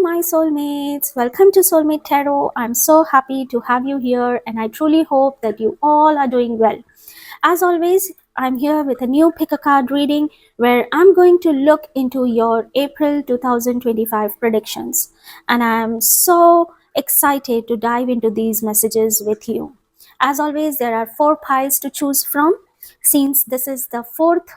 my soulmates. Welcome to Soulmate Tarot. I'm so happy to have you here, and I truly hope that you all are doing well. As always, I'm here with a new pick a card reading where I'm going to look into your April 2025 predictions. And I'm so excited to dive into these messages with you. As always, there are 4 piles to choose from. Since this is the 4th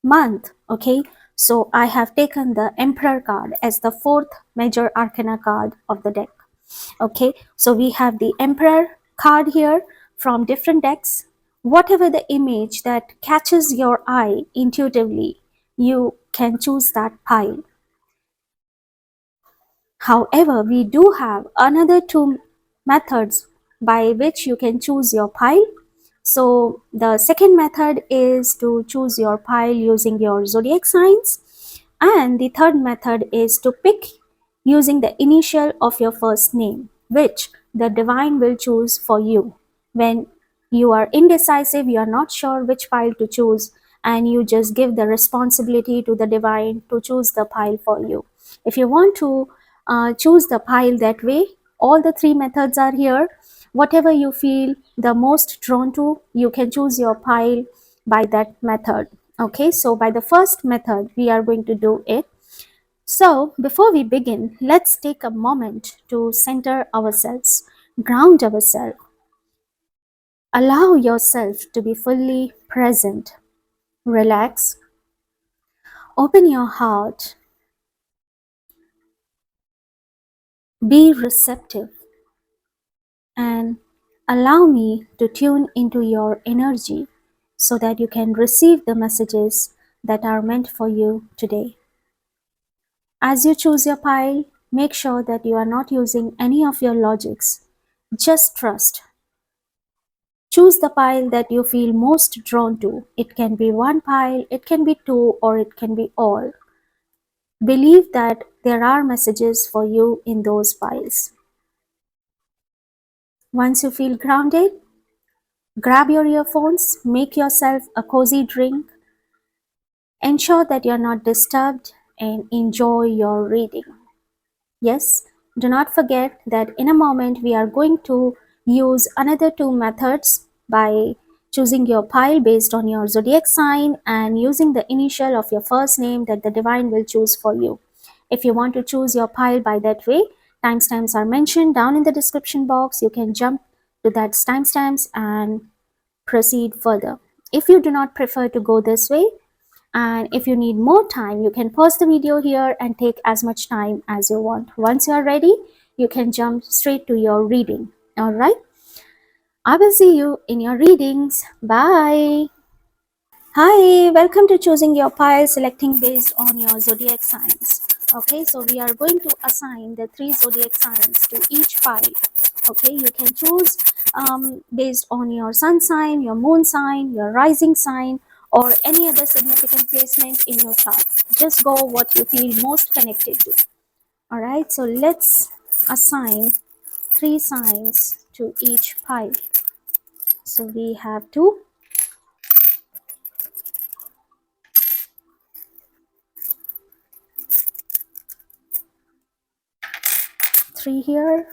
month, okay, so I have taken the Emperor card as the 4th major arcana card of the deck. Okay, so we have the Emperor card here from different decks. Whatever the image that catches your eye intuitively, you can choose that pile. However, we do have another 2 methods by which you can choose your pile. So the second method is to choose your pile using your zodiac signs, and the third method is to pick using the initial of your first name, which the divine will choose for you. When you are indecisive, you are not sure which pile to choose, and you just give the responsibility to the divine to choose the pile for you. If you want to choose the pile that way, all the 3 methods are here. Whatever you feel the most drawn to, you can choose your pile by that method. Okay, so by the first method we are going to do it. So before we begin, let's take a moment to center ourselves, ground ourselves, allow yourself to be fully present. Relax, open your heart, be receptive, and allow me to tune into your energy so that you can receive the messages that are meant for you today. As you choose your pile, make sure that you are not using any of your logics. Just trust. Choose the pile that you feel most drawn to. It can be 1 pile, it can be 2, or it can be all. Believe that there are messages for you in those piles. Once you feel grounded, grab your earphones, make yourself a cozy drink, ensure that you're not disturbed, and enjoy your reading. Yes, do not forget that in a moment we are going to use another 2 methods by choosing your pile based on your zodiac sign and using the initial of your first name that the divine will choose for you. If you want to choose your pile by that way, timestamps are mentioned down in the description box. You can jump to that timestamps and proceed further. If you do not prefer to go this way, and if you need more time, you can pause the video here and take as much time as you want. Once you are ready, you can jump straight to your reading. All right, I will see you in your readings. Bye. Hi, welcome to choosing your pile, selecting based on your zodiac signs. Okay, so we are going to assign the 3 zodiac signs to each pile. Okay, you can choose based on your sun sign, your moon sign, your rising sign, or any other significant placement in your chart. Just go what you feel most connected to. All right, so let's assign 3 signs to each pile. So we have 2, 3 here.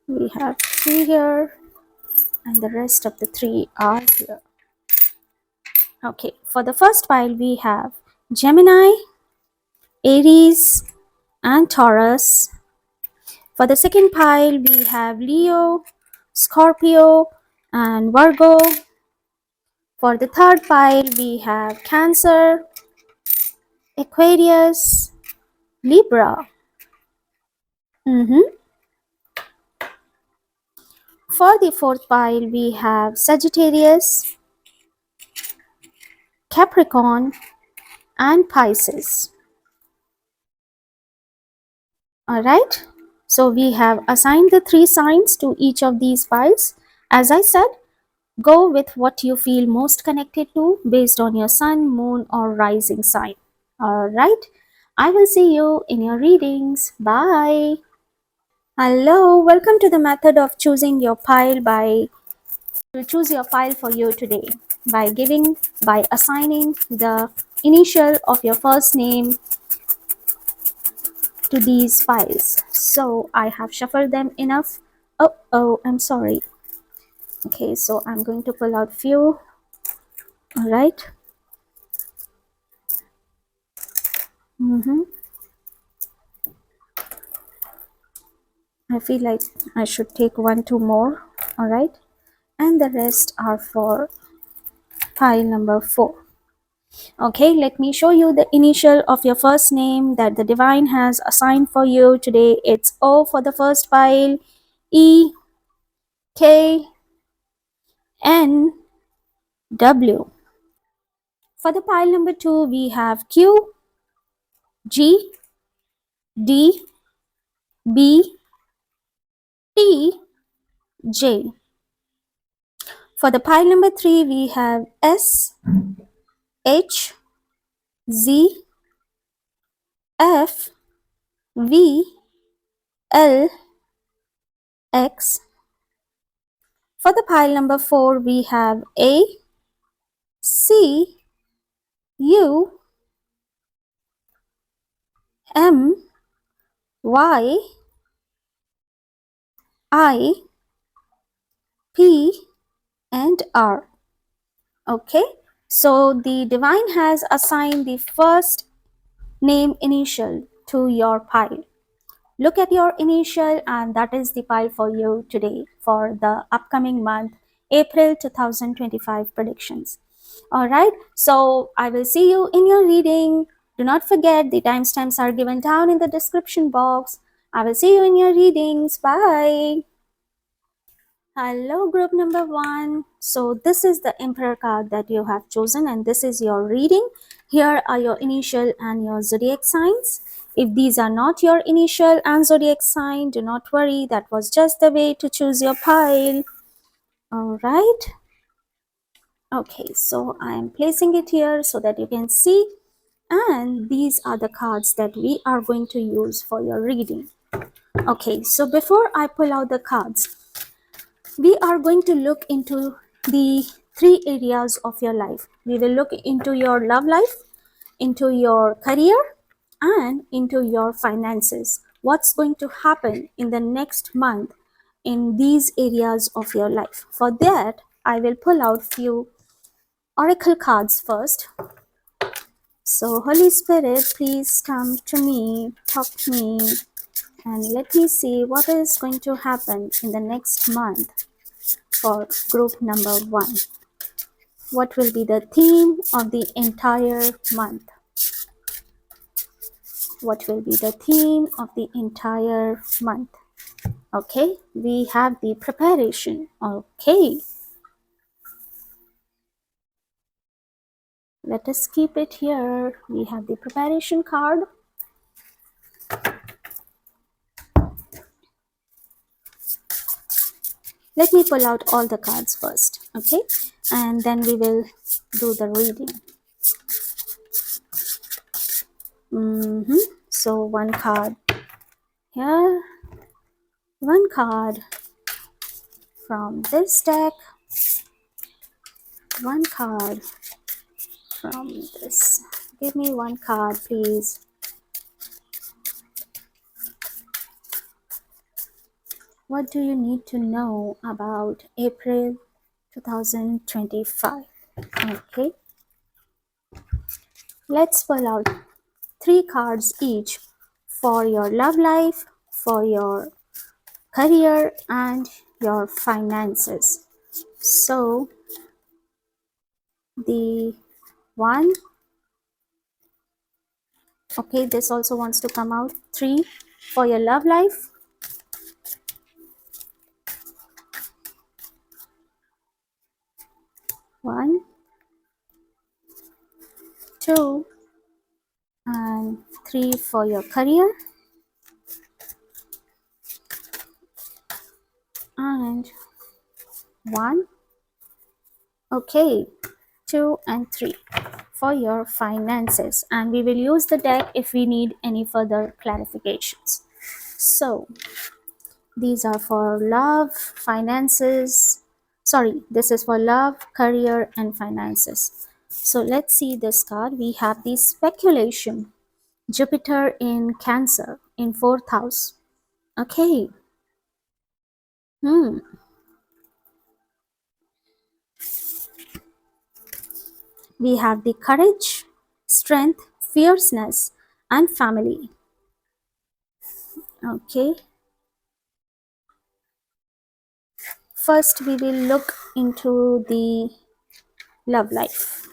We have 3 here, and the rest of the 3 are here. Okay, for the first pile we have Gemini, Aries, and Taurus. For the second pile we have Leo, Scorpio, and Virgo. For the third pile we have Cancer, Aquarius, Libra. For the fourth pile we have Sagittarius, Capricorn, and Pisces. All right, so we have assigned the 3 signs to each of these piles. As I said, go with what you feel most connected to based on your sun, moon, or rising sign. All right, I will see you in your readings. Bye. Hello, welcome to the method of choosing your pile to choose your pile for you today by assigning the initial of your first name to these piles. So I have shuffled them enough. Oh, I'm sorry. Okay, so I'm going to pull out few. All right. I feel like I should take one, two more. All right. And the rest are for pile number 4. Okay, let me show you the initial of your first name that the divine has assigned for you today. It's O for the first pile, E, K, N, W. For the pile number 2, we have Q, G, D, B, T, J. For the pile number 3, we have S, H, Z, F, V, L, X. For the pile number 4, we have A, C, U, M, Y, I, P, and R. Okay, so the divine has assigned the first name initial to your pile. Look at your initial, and that is the pile for you today for the upcoming month, April 2025 predictions. All right, so I will see you in your reading. Do not forget the timestamps are given down in the description box. I will see you in your readings. Bye. Hello, group number 1. So this is the Emperor card that you have chosen, and this is your reading. Here are your initial and your zodiac signs. If these are not your initial and zodiac sign, do not worry. That was just the way to choose your pile. All right. Okay, so I am placing it here so that you can see. And these are the cards that we are going to use for your reading. Okay, so before I pull out the cards, we are going to look into the 3 areas of your life. We will look into your love life, into your career, and into your finances. What's going to happen in the next month in these areas of your life? For that, I will pull out few oracle cards first. So Holy Spirit, please come to me, talk to me, and let me see what is going to happen in the next month for group number 1. What will be the theme of the entire month? What will be the theme of the entire month? Okay, we have the preparation. Okay, let us keep it here. We have the preparation card. Let me pull out all the cards first, okay? And then we will do the reading. So one card here, one card from this deck, one card from this. Give me one card, please. What do you need to know about April 2025? Okay, let's pull out 3 cards each for your love life, for your career, and your finances. So the one, okay, this also wants to come out. 3 for your love life, 1, 2, and 3 for your career, and 1, okay, 2 and 3 for your finances. And we will use the deck if we need any further clarifications. So these are for love, finances, sorry, this is for love, career, and finances. So let's see this card. We have the speculation, Jupiter in Cancer. in fourth house. Okay. Hmm. We have the courage, strength, fierceness, and family. Okay. First, we will look into the love life.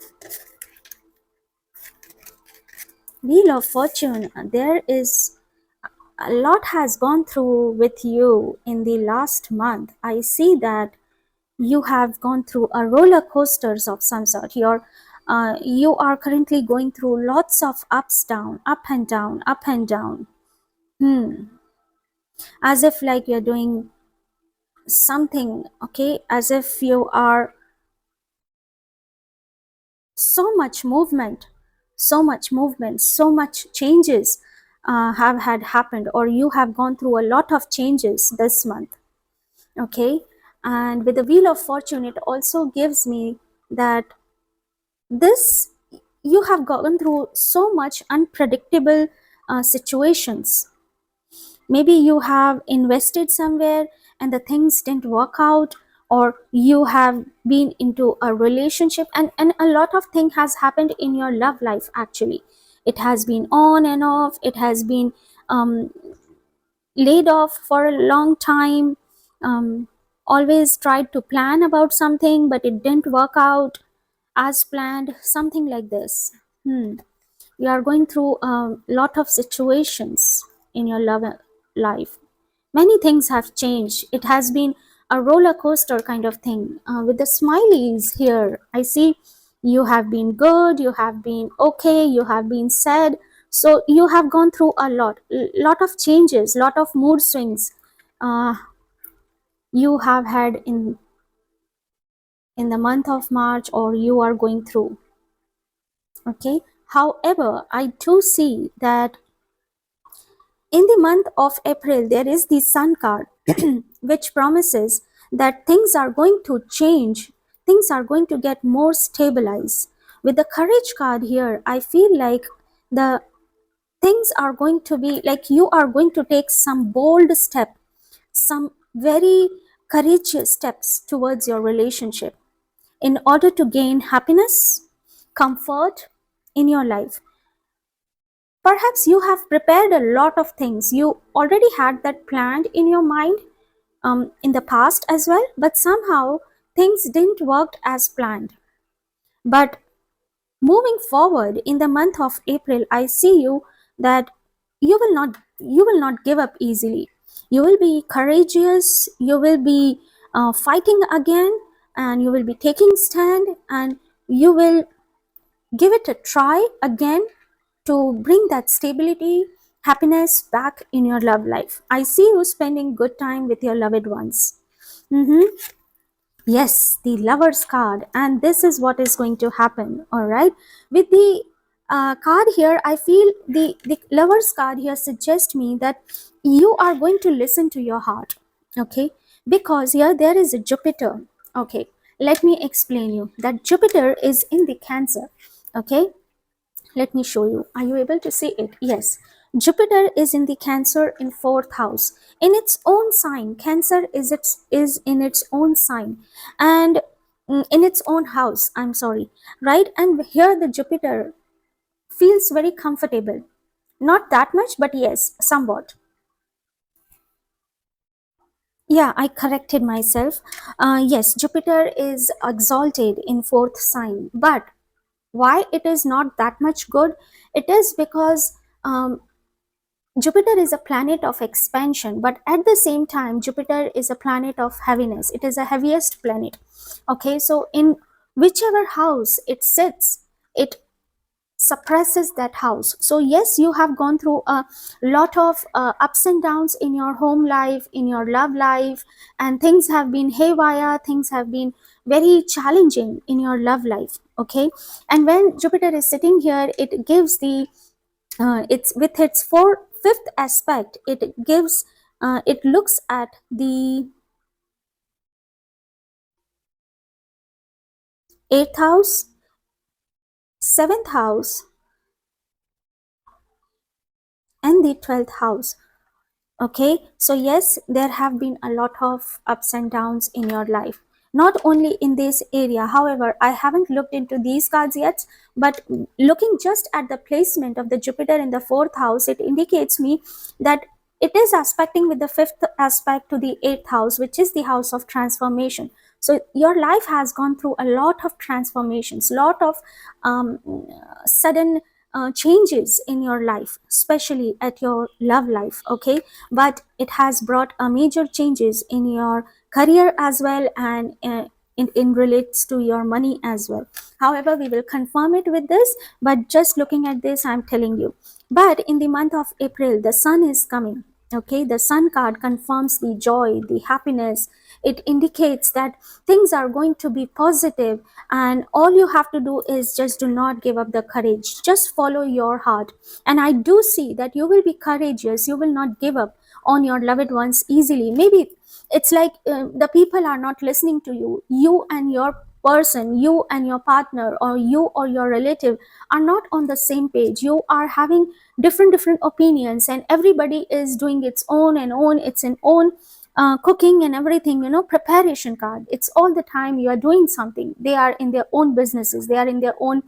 Wheel of Fortune. There is a lot has gone through with you in the last month. I see that you have gone through a roller coasters of some sort. You are currently going through lots of ups, down, up and down, up and down. Hmm. As if like you're doing something, okay, as if you are so much movement, so much changes have had happened, or you have gone through a lot of changes this month. Okay. And with the Wheel of Fortune, it also gives me that this you have gone through so much unpredictable situations. Maybe you have invested somewhere and the things didn't work out, or you have been into a relationship, and a lot of thing has happened in your love life. Actually, it has been on and off. It has been um, laid off for a long time. Always tried to plan about something but it didn't work out as planned, something like this. You are going through a lot of situations in your love life. Many things have changed. It has been a roller coaster kind of thing. With the smileys here, I see you have been good, you have been okay, you have been sad. So you have gone through a lot of changes, lot of mood swings. Uh, you have had in the month of March, or you are going through. Okay. However, I do see that in the month of April, there is the Sun card, which promises that things are going to change, things are going to get more stabilized. With the Courage card here, I feel like the things are going to be like you are going to take some bold step, some very courageous steps towards your relationship in order to gain happiness, comfort in your life. Perhaps you have prepared a lot of things. You already had that planned in your mind in the past as well, but somehow things didn't work as planned. But moving forward in the month of April, I see you that you will not give up easily. You will be courageous. You will be fighting again, and you will be taking stand, and you will give it a try again to bring that stability, happiness back in your love life. I see you spending good time with your loved ones. Mhm. Yes, the Lover's card, and this is what is going to happen. All right, with the card here, I feel the Lover's card here suggests me that you are going to listen to your heart. Okay, because here there is a Jupiter. Okay, let me explain you that Jupiter is in the Cancer. Okay, let me show you. Are you able to see it? Yes. Jupiter is in the Cancer in fourth house. In its own sign, Cancer is in its own sign, and in its own house. I'm sorry, right? And here the Jupiter feels very comfortable. Not that much, but yes, somewhat. Yeah, I corrected myself. Yes, Jupiter is exalted in fourth sign, but why it is not that much good? It is because Jupiter is a planet of expansion, but at the same time, Jupiter is a planet of heaviness. It is a heaviest planet. Okay, so in whichever house it sits, it suppresses that house. So, yes, you have gone through a lot of ups and downs in your home life, in your love life, and things have been haywire, things have been very challenging in your love life. Okay, and when Jupiter is sitting here, it gives the it's with its fifth aspect, it gives it looks at the eighth house, seventh house, and the 12th house. Okay, so yes, there have been a lot of ups and downs in your life, not only in this area. However, I haven't looked into these cards yet, but looking just at the placement of the Jupiter in the 4th house, it indicates me that it is aspecting with the 5th aspect to the 8th house, which is the house of transformation. So your life has gone through a lot of transformations, lot of um, sudden changes in your life, especially at your love life. Okay, but it has brought a major changes in your career as well, and in relates to your money as well. However, we will confirm it with this, but just looking at this, I'm telling you. But in the month of April, the sun is coming. Okay, the sun card confirms the joy, the happiness. It indicates that things are going to be positive, and all you have to do is just do not give up the courage, just follow your heart. And I do see that you will be courageous, you will not give up on your loved ones easily. Maybe it's like the people are not listening to you, you and your person, you and your partner, or you or your relative are not on the same page. You are having different opinions, and everybody is doing its own and own its an own cooking and everything, preparation card. It's all the time you are doing something. They are in their own businesses, they are in their own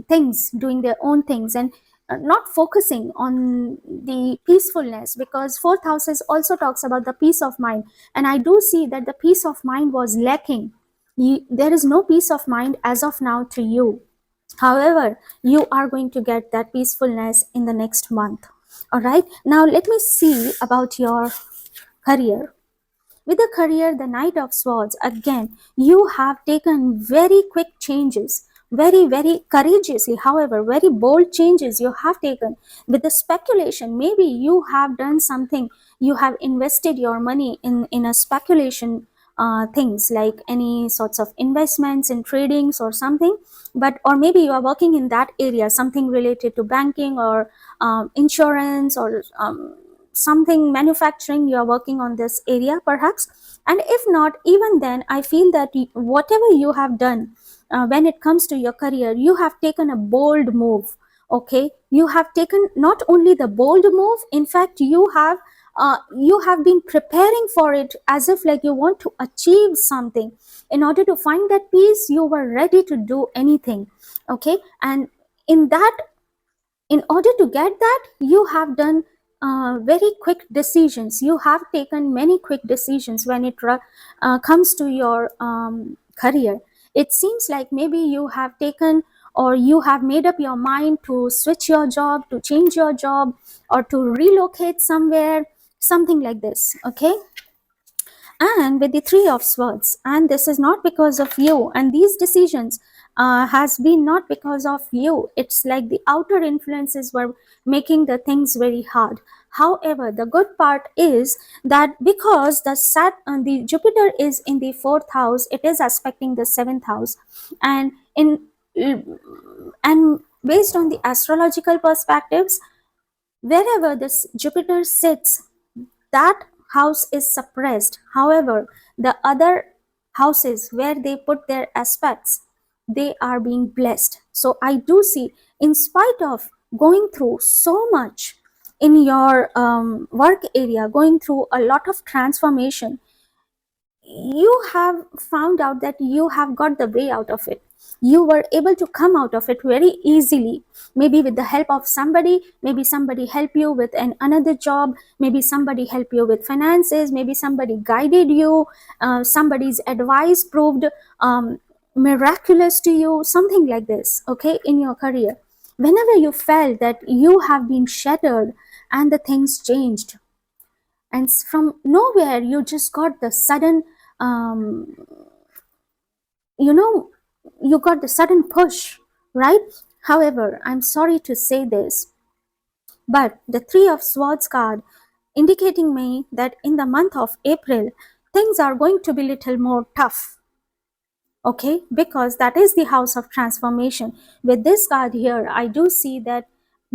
things, doing their own things, and not focusing on the peacefulness, because 4th houses also talks about the peace of mind. And I do see that the peace of mind was lacking. There is no peace of mind as of now to you. However, you are going to get that peacefulness in the next month. All right, now let me see about your career. With the career, the Knight of Swords, again, you have taken very quick changes, very courageously. However, very bold changes you have taken. With the speculation, maybe you have done something, you have invested your money in a speculation things, like any sorts of investments in tradings or something. But or maybe you are working in that area, something related to banking or insurance, or something manufacturing. You are working on this area perhaps. And if not, even then I feel that whatever you have done, when it comes to your career, you have taken a bold move. Okay, you have taken not only the bold move, in fact you have been preparing for it, as if like you want to achieve something. In order to find that peace, you were ready to do anything. Okay, and in that, in order to get that, you have done very quick decisions. You have taken many quick decisions when it comes to your career. It seems like maybe you have taken, or you have made up your mind to switch your job, to change your job, or to relocate somewhere, something like this. Okay, and with the 3 of Swords, and this is not because of you, and these decisions has been not because of you. It's like the outer influences were making the things very hard. However, the good part is that because the Jupiter is in the 4th house, it is aspecting the 7th house. And and based on the astrological perspectives, wherever this Jupiter sits, that house is suppressed. However, the other houses where they put their aspects, they are being blessed. So I do see, in spite of going through so much in your work area, going through a lot of transformation, you have found out that you have got the way out of it. You were able to come out of it very easily, maybe with the help of somebody. Maybe somebody helped you with another job, maybe somebody helped you with finances, maybe somebody guided you, somebody's advice proved miraculous to you, something like this. Okay, in your career, whenever you felt that you have been shattered and the things changed, and from nowhere you just got the sudden um, you know you got the sudden push, right? However, I'm sorry to say this, but the 3 of Swords card indicating me that in the month of April, things are going to be little more tough. Okay, because that is the house of transformation. With this card here, I do see that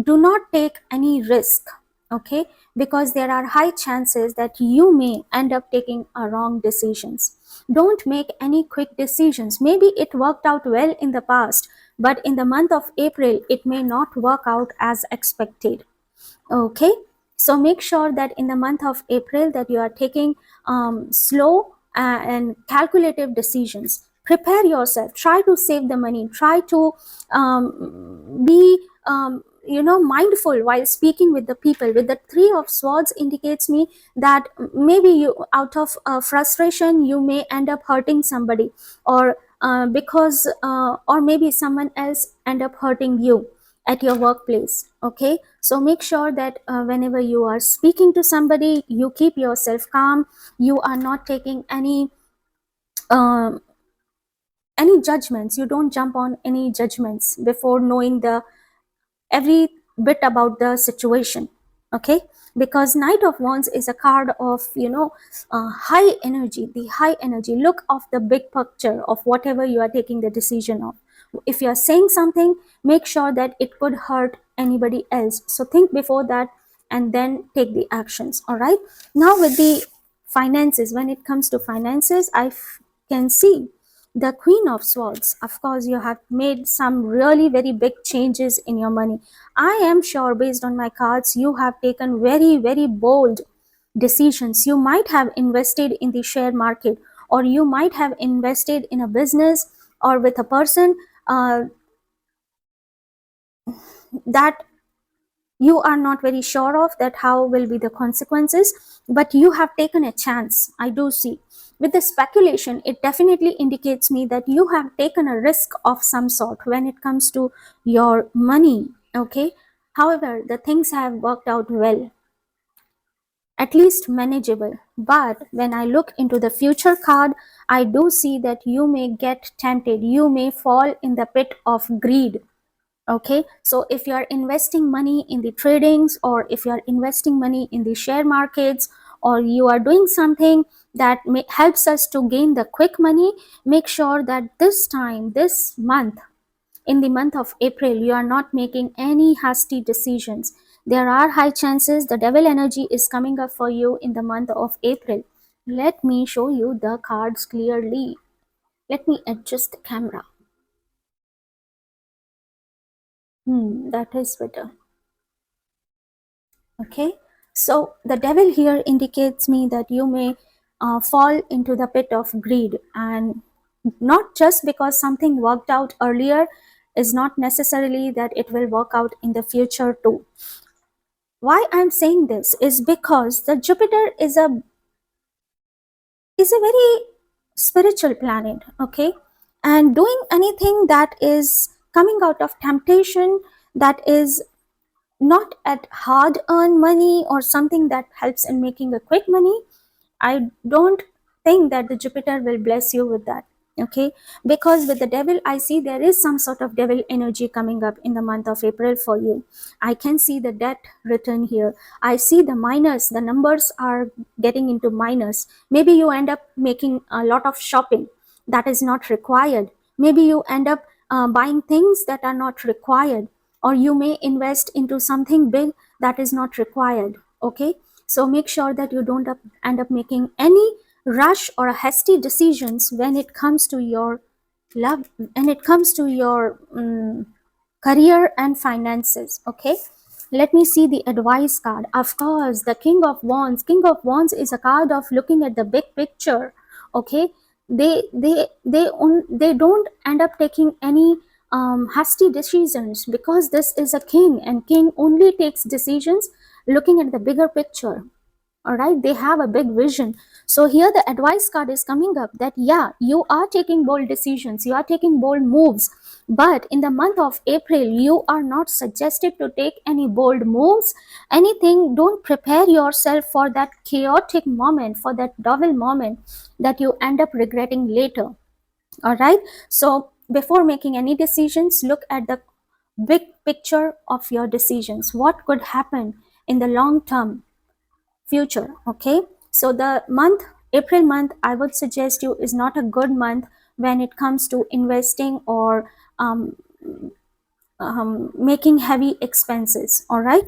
do not take any risk. Okay, because there are high chances that you may end up taking a wrong decisions. Don't make any quick decisions. Maybe it worked out well in the past, but in the month of April it may not work out as expected. Okay, so make sure that in the month of April that you are taking slow and calculative decisions. Prepare yourself, try to save the money, try to be mindful while speaking with the people. With the Three of Swords indicates me that maybe you, out of frustration, you may end up hurting somebody, or or maybe someone else end up hurting you at your workplace. Okay, so make sure that whenever you are speaking to somebody, you keep yourself calm. You are not taking um, any judgments. You don't jump on any judgments before knowing the every bit about the situation. Okay, because Knight of Wands is a card of high energy. The high energy, look of the big picture of whatever you are taking the decision of. If you are saying something, make sure that it could hurt anybody else, so think before that and then take the actions. All right, now with the finances, when it comes to finances, can see the Queen of Swords. Of course, you have made some really very big changes in your money. I am sure, based on my cards, you have taken very, very bold decisions. You might have invested in the share market, or you might have invested in a business or with a person that you are not very sure of that how will be the consequences, but you have taken a chance. I do see with the speculation, it definitely indicates me that you have taken a risk of some sort when it comes to your money. Okay, however, the things have worked out well, at least manageable. But when I look into the future card, I do see that you may get tempted, you may fall in the pit of greed. Okay, so if you are investing money in the tradings, or if you are investing money in the share markets, or you are doing something that helps us to gain the quick money, make sure that this month, in the month of April, you are not making any hasty decisions. There are high chances the devil energy is coming up for you in the month of April. Let me show you the cards clearly. Let me adjust the camera. That is better. Okay, so the devil here indicates me that you may fall into the pit of greed, and not just because something worked out earlier is not necessarily that it will work out in the future too. Why I'm saying this is because the Jupiter is a very spiritual planet. Okay, and doing anything that is coming out of temptation, that is not at hard earned money or something that helps in making a quick money, I don't think that the Jupiter will bless you with that. Okay, because with the devil, I see there is some sort of devil energy coming up in the month of April for you. I can see the debt written here. I see the minus, the numbers are getting into minus. Maybe you end up making a lot of shopping that is not required. Maybe you end up buying things that are not required, or you may invest into something big that is not required. Okay, so make sure that you don't end up making any rush or hasty decisions when it comes to your love, and it comes to your career and finances. Okay, let me see the advice card. Of course, the King of Wands. King of Wands is a card of looking at the big picture. Okay, they don't end up taking any hasty decisions, because this is a king, and king only takes decisions looking at the bigger picture. All right, they have a big vision. So here the advice card is coming up that yeah, you are taking bold decisions, you are taking bold moves, but in the month of April you are not suggested to take any bold moves, anything. Don't prepare yourself for that chaotic moment, for that double moment that you end up regretting later. All right, so before making any decisions, look at the big picture of your decisions. What could happen in the long term future? Okay, so the month April month, I would suggest you, is not a good month when it comes to investing or making heavy expenses. All right,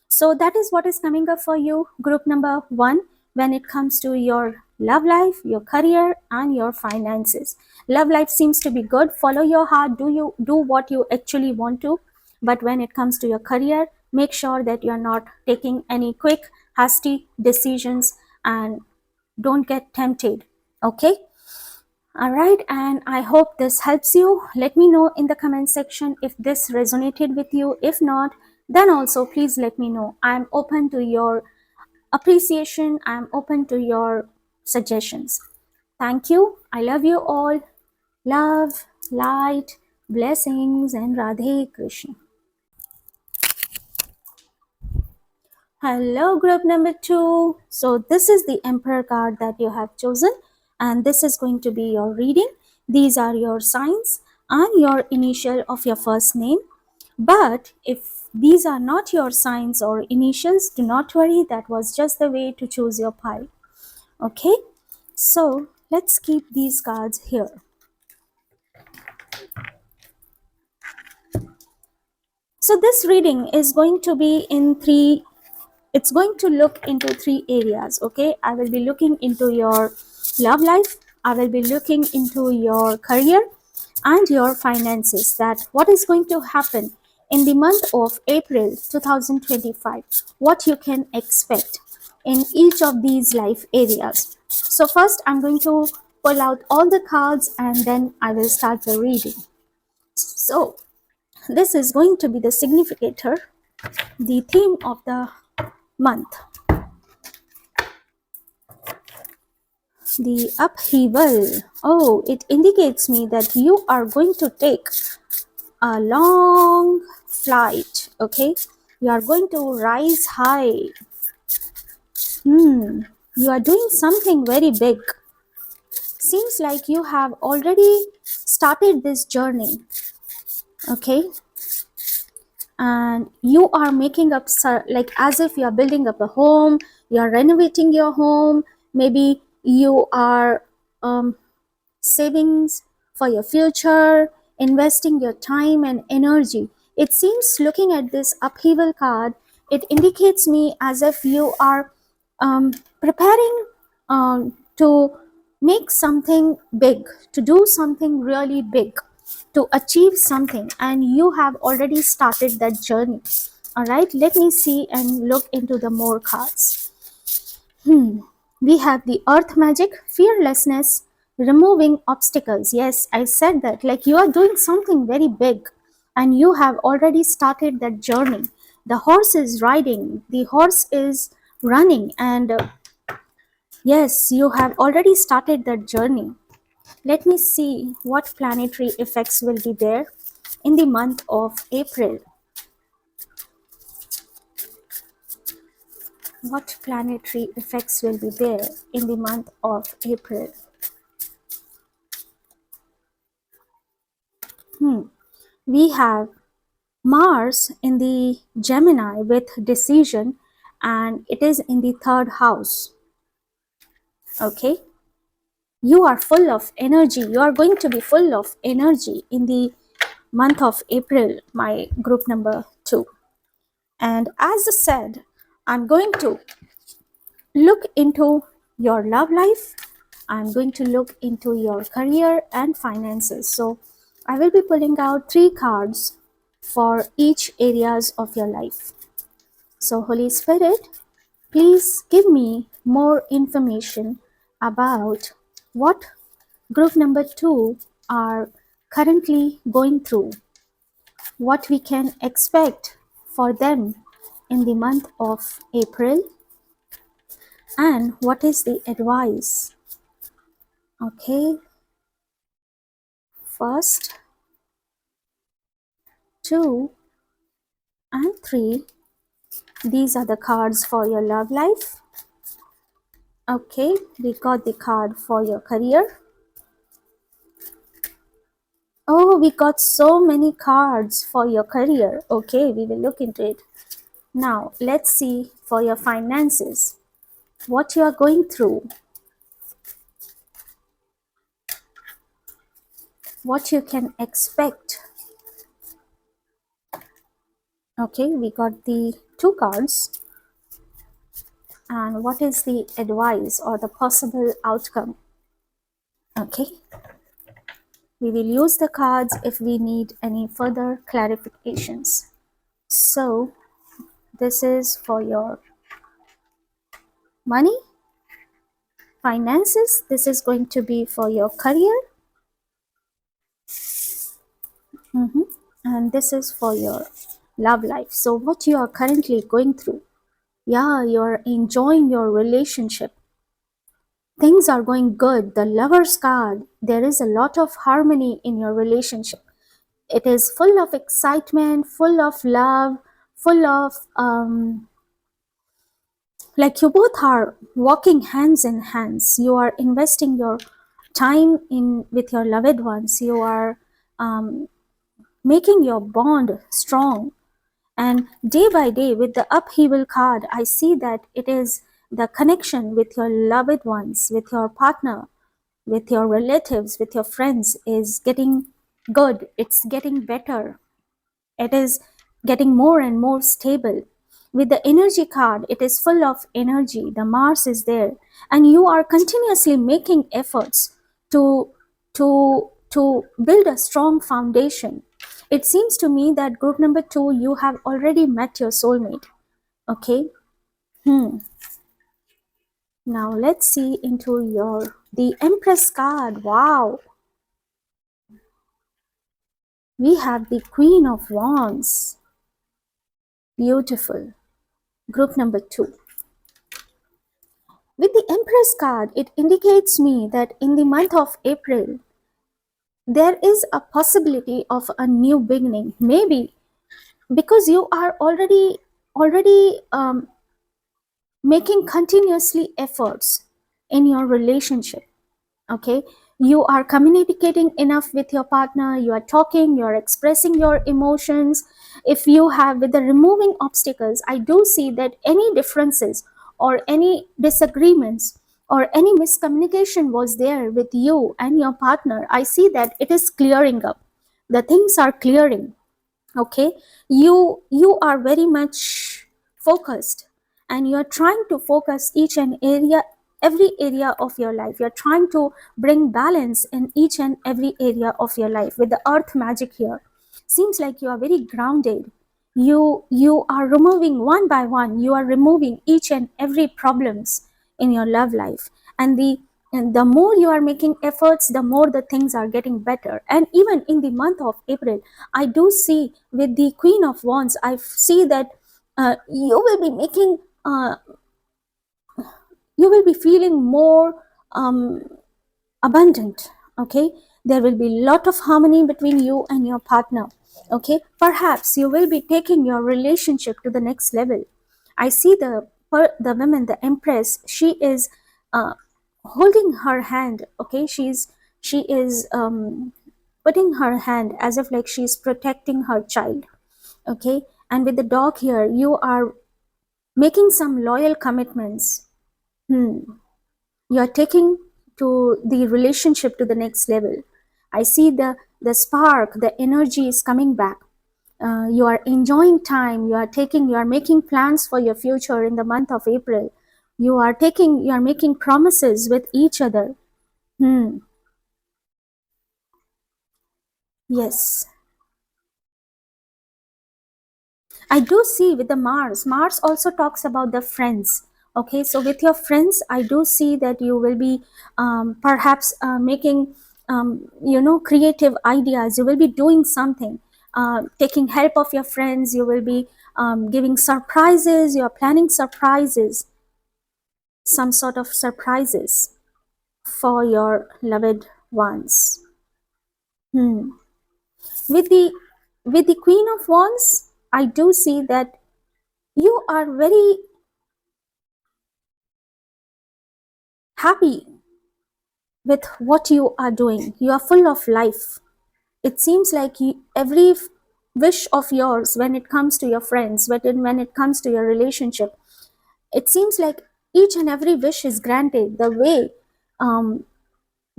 so that is what is coming up for you, group number 1, when it comes to your love life, your career, and your finances. Love life seems to be good. Follow your heart, do what you actually want to. But when it comes to your career, make sure that you're not taking any quick, hasty decisions, and don't get tempted. Okay? All right, and I hope this helps you. Let me know in the comment section if this resonated with you. If not, then also please let me know. I'm open to your appreciation. I'm open to your suggestions. Thank you. I love you all. Love, light, blessings, and Radhe Krishna. Hello, group number 2. So this is the Emperor card that you have chosen, and this is going to be your reading. These are your signs and your initial of your first name. But if these are not your signs or initials, do not worry. That was just the way to choose your pile. Okay, so let's keep these cards here. So this reading is going to be in three, it's going to look into three areas. Okay, I will be looking into your love life, I will be looking into your career and your finances, that what is going to happen in the month of April 2025, what you can expect in each of these life areas. So first I'm going to pull out all the cards and then I will start the reading. So this is going to be the significator, the theme of the month, the upheaval. Oh, it indicates me that you are going to take a long flight. Okay, you are going to rise high. You are doing something very big. Seems like you have already started this journey. Okay, and you are making up, like as if you are building up a home, you are renovating your home, maybe you are savings for your future, investing your time and energy. It seems, looking at this upheaval card, it indicates me as if you are preparing to make something big, to do something really big, to achieve something, and you have already started that journey. All right, let me see and look into the more cards. We have the earth magic, fearlessness, removing obstacles. Yes, I said that, like you are doing something very big and you have already started that journey. The horse is riding, the horse is running, and yes, you have already started that journey. Let me see what planetary effects will be there in the month of April. What planetary effects will be there in the month of April? We have Mars in the Gemini with decision, and it is in the third house. Okay, you are full of energy, you are going to be full of energy in the month of April, my group number 2. And as I said, I'm going to look into your love life, I'm going to look into your career and finances. So I will be pulling out 3 cards for each areas of your life. So Holy Spirit, please give me more information about what group number 2 are currently going through, what we can expect for them in the month of April, and what is the advice. Okay, first, 2, and 3. These are the cards for your love life. Okay, we got the card for your career. Oh, we got so many cards for your career. Okay, we will look into it. Now, let's see for your finances, what you are going through, what you can expect. Okay, we got the 2 cards. And what is the advice or the possible outcome? Okay, we will use the cards if we need any further clarifications. So This is for your money, finances. This is going to be for your career. And this is for your love life. So what you are currently going through, yeah, you're enjoying your relationship. Things are going good. The Lover's card, there is a lot of harmony in your relationship. It is full of excitement, full of love, full of like you both are walking hands in hands. You are investing your time in with your loved ones. You are making your bond strong. And day by day, with the upheaval card, I see that it is the connection with your loved ones, with your partner, with your relatives, with your friends is getting good. It's getting better. It is getting more and more stable. With the energy card, it is full of energy. The Mars is there, and you are continuously making efforts to build a strong foundation. It seems to me that group number 2, you have already met your soulmate. Okay. Now let's see into the Empress card. Wow, we have the Queen of Wands. Beautiful. Group number 2. With the Empress card, it indicates me that in the month of April, there is a possibility of a new beginning. Maybe because you are already making continuously efforts in your relationship. Okay, you are communicating enough with your partner, you are talking, you are expressing your emotions. If you have, with the removing obstacles, I do see that any differences or any disagreements or any miscommunication was there with you and your partner, I see that it is clearing up. The things are clearing. Okay, you are very much focused, and you're trying to focus each and every area of your life. You're trying to bring balance in each and every area of your life. With the earth magic here, seems like you are very grounded. You are removing one by one, you are removing each and every problems in your love life. And the more you are making efforts, the more the things are getting better. And even in the month of April, I do see with the Queen of Wands, I see that you will be making you will be feeling more abundant. Okay, there will be a lot of harmony between you and your partner. Okay, perhaps you will be taking your relationship to the next level. I see the woman, the Empress, she is holding her hand. Okay, she is putting her hand as if like she's protecting her child. Okay, and with the dog here, you are making some loyal commitments. You are taking to the relationship to the next level. I see the spark, the energy is coming back. You are enjoying time. You are making plans for your future in the month of April. You are making promises with each other. Yes, I do see with the Mars. Mars also talks about the friends. Okay, so with your friends, I do see that you will be perhaps making, creative ideas. You will be doing something, taking help of your friends. You will be giving surprises. You are planning surprises, some sort of surprises for your loved ones. Hmm. With the Queen of Wands, I do see that you are very happy with what you are doing. You are full of life. It seems like every wish of yours, when it comes to your friends, when it comes to your relationship, it seems like each and every wish is granted. The way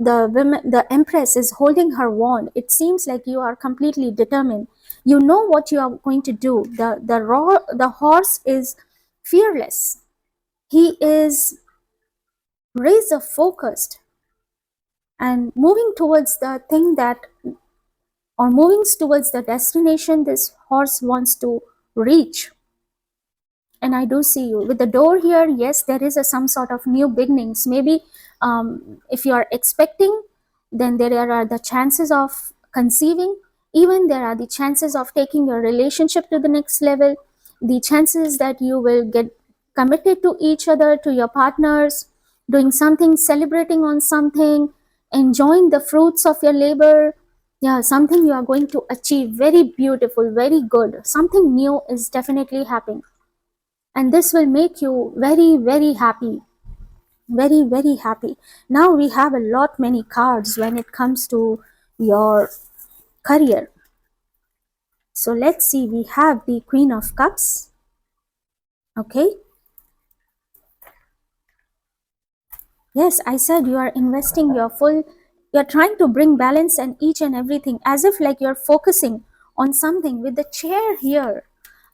the Empress is holding her wand, it seems like you are completely determined. You know what you are going to do. The horse is fearless. He is razor focused and moving towards the thing that, or moving towards the destination this horse wants to reach. And I do see you with the door here. Yes, there is some sort of new beginnings. Maybe if you are expecting, then there are the chances of conceiving. Even there are the chances of taking your relationship to the next level. The chances that you will get committed to each other, to your partners, doing something, celebrating on something, enjoying the fruits of your labor. Yeah, something you are going to achieve. Very beautiful, very good. Something new is definitely happening, and this will make you very, very happy. Very, very happy. Now we have a lot many cards when it comes to your career. So let's see, we have the Queen of Cups. Okay, yes, I said you are investing your full, you're trying to bring balance and each and everything, as if like you're focusing on something. With the chair here,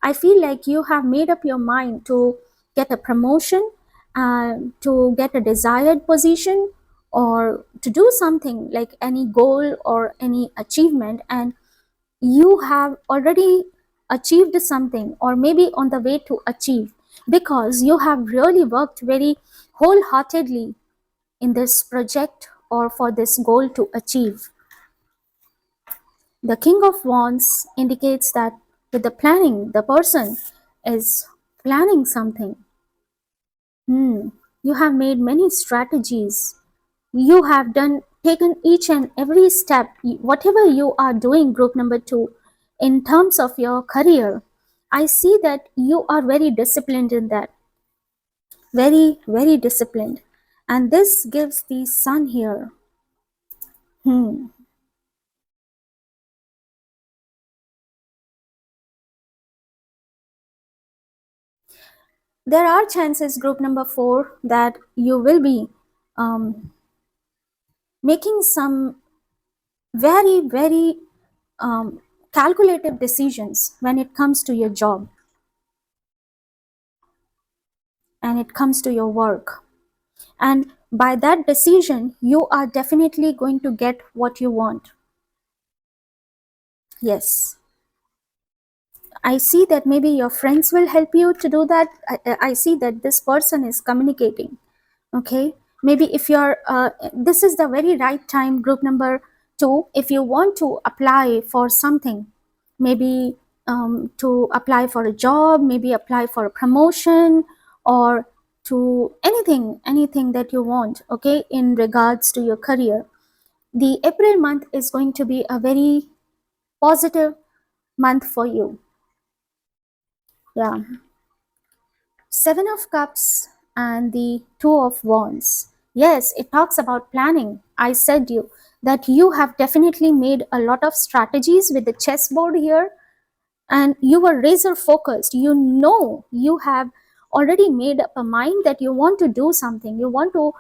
I feel like you have made up your mind to get a promotion, to get a desired position, or to do something like any goal or any achievement, and you have already achieved something, or maybe on the way to achieve, because you have really worked very wholeheartedly in this project or for this goal to achieve. The King of Wands indicates that with the planning, the person is planning something. You have made many strategies. You have taken each and every step. Whatever you are doing, group number 2, in terms of your career, I see that you are very disciplined in that. Very, very disciplined. And this gives the Sun here. Hmm. There are chances, group number 4, that you will be making some very, very calculative decisions when it comes to your job and it comes to your work. And by that decision, you are definitely going to get what you want. Yes. I see that maybe your friends will help you to do that. I see that this person is communicating. Okay, maybe if you're this is the very right time, group number 2, if you want to apply for something, maybe to apply for a job, maybe apply for a promotion, or to anything that you want, okay, in regards to your career. The April month is going to be a very positive month for you. Yeah. Seven of Cups and the Two of Wands. Yes, it talks about planning. I said you that you have definitely made a lot of strategies with the chessboard here, and you were razor focused. You have already made up a mind that you want to do something. You want to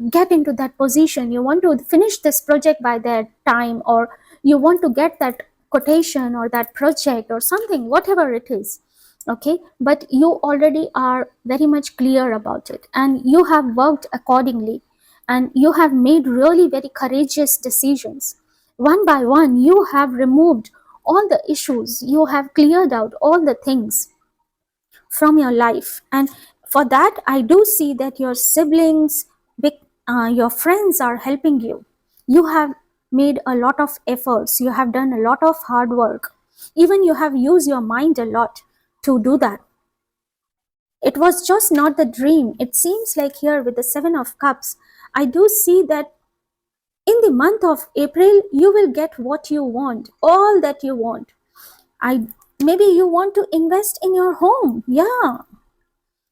get into that position. You want to finish this project by that time, or you want to get that quotation or that project or something, whatever it is. Okay, but you already are very much clear about it, and you have worked accordingly, and you have made really very courageous decisions. One by one, you have removed all the issues, you have cleared out all the things from your life. And for that, I do see that your siblings, your friends are helping you. You have made a lot of efforts, you have done a lot of hard work, even you have used your mind a lot to do that. It was just not the dream. It seems like here with the Seven of Cups, I do see that in the month of April, you will get what you want, all that you want. I maybe you want to invest in your home. Yeah.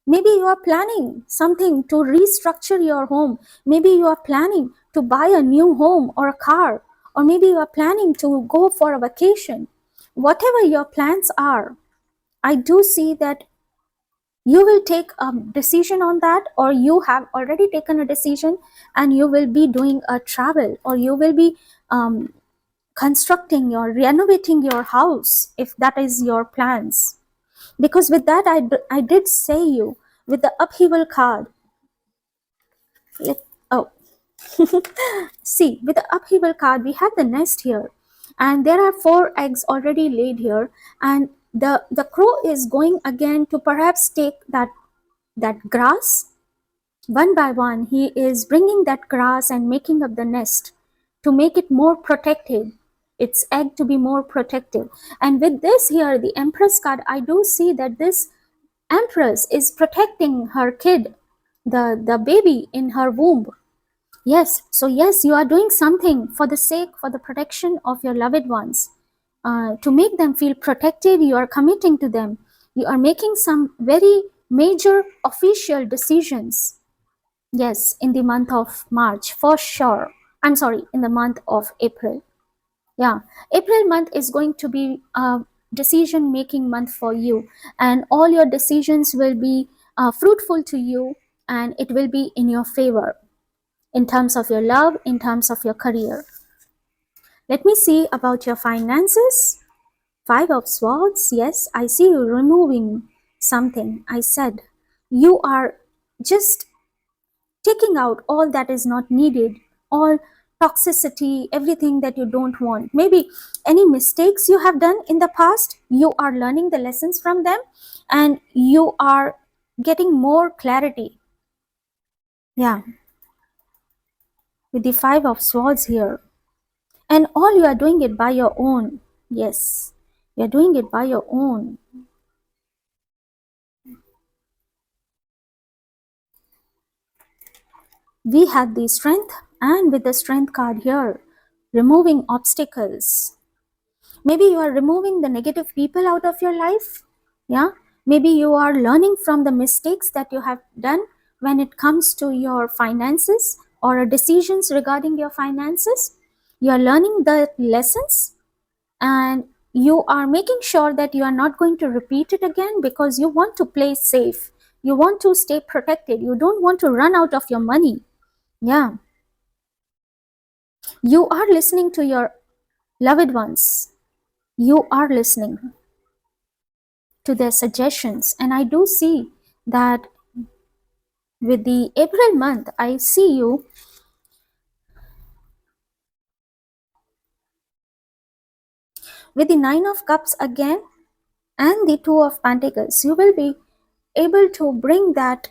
Maybe you are planning something to restructure your home. Maybe you are planning to buy a new home or a car, or maybe you are planning to go for a vacation. Whatever your plans are, I do see that you will take a decision on that, or you have already taken a decision, and you will be doing a travel, or you will be constructing or renovating your house, if that is your plans. Because with that, I did say you with the upheaval card. Oh, see, with the upheaval card, we have the nest here, and there are 4 eggs already laid here, and the crow is going again to perhaps take that grass. One by one, he is bringing that grass and making up the nest to make it more protected, its egg to be more protective. And with this here, the Empress card, I do see that this Empress is protecting her kid, the baby in her womb. Yes, so yes, you are doing something for the sake, for the protection of your loved ones. To make them feel protected, you are committing to them. You are making some very major official decisions. Yes, in the month of March, for sure. I'm sorry, in the month of April. Yeah, April month is going to be a decision making month for you, and all your decisions will be fruitful to you, and it will be in your favor in terms of your love, in terms of your career. Let me see about your finances. Five of Swords. Yes, I see you removing something. I said you are just taking out all that is not needed, all toxicity, everything that you don't want. Maybe any mistakes you have done in the past, you are learning the lessons from them, and you are getting more clarity. Yeah, with the Five of Swords here. And all you are doing it by your own. Yes, you are doing it by your own. We had the Strength, and with the Strength card here, removing obstacles. Maybe you are removing the negative people out of your life. Yeah, maybe you are learning from the mistakes that you have done when it comes to your finances or decisions regarding your finances. You are learning the lessons, and you are making sure that you are not going to repeat it again, because you want to play safe. You want to stay protected. You don't want to run out of your money. Yeah, you are listening to your loved ones. You are listening to their suggestions, and I do see that with the April month, I see you with the Nine of Cups again and the Two of Pentacles. You will be able to bring that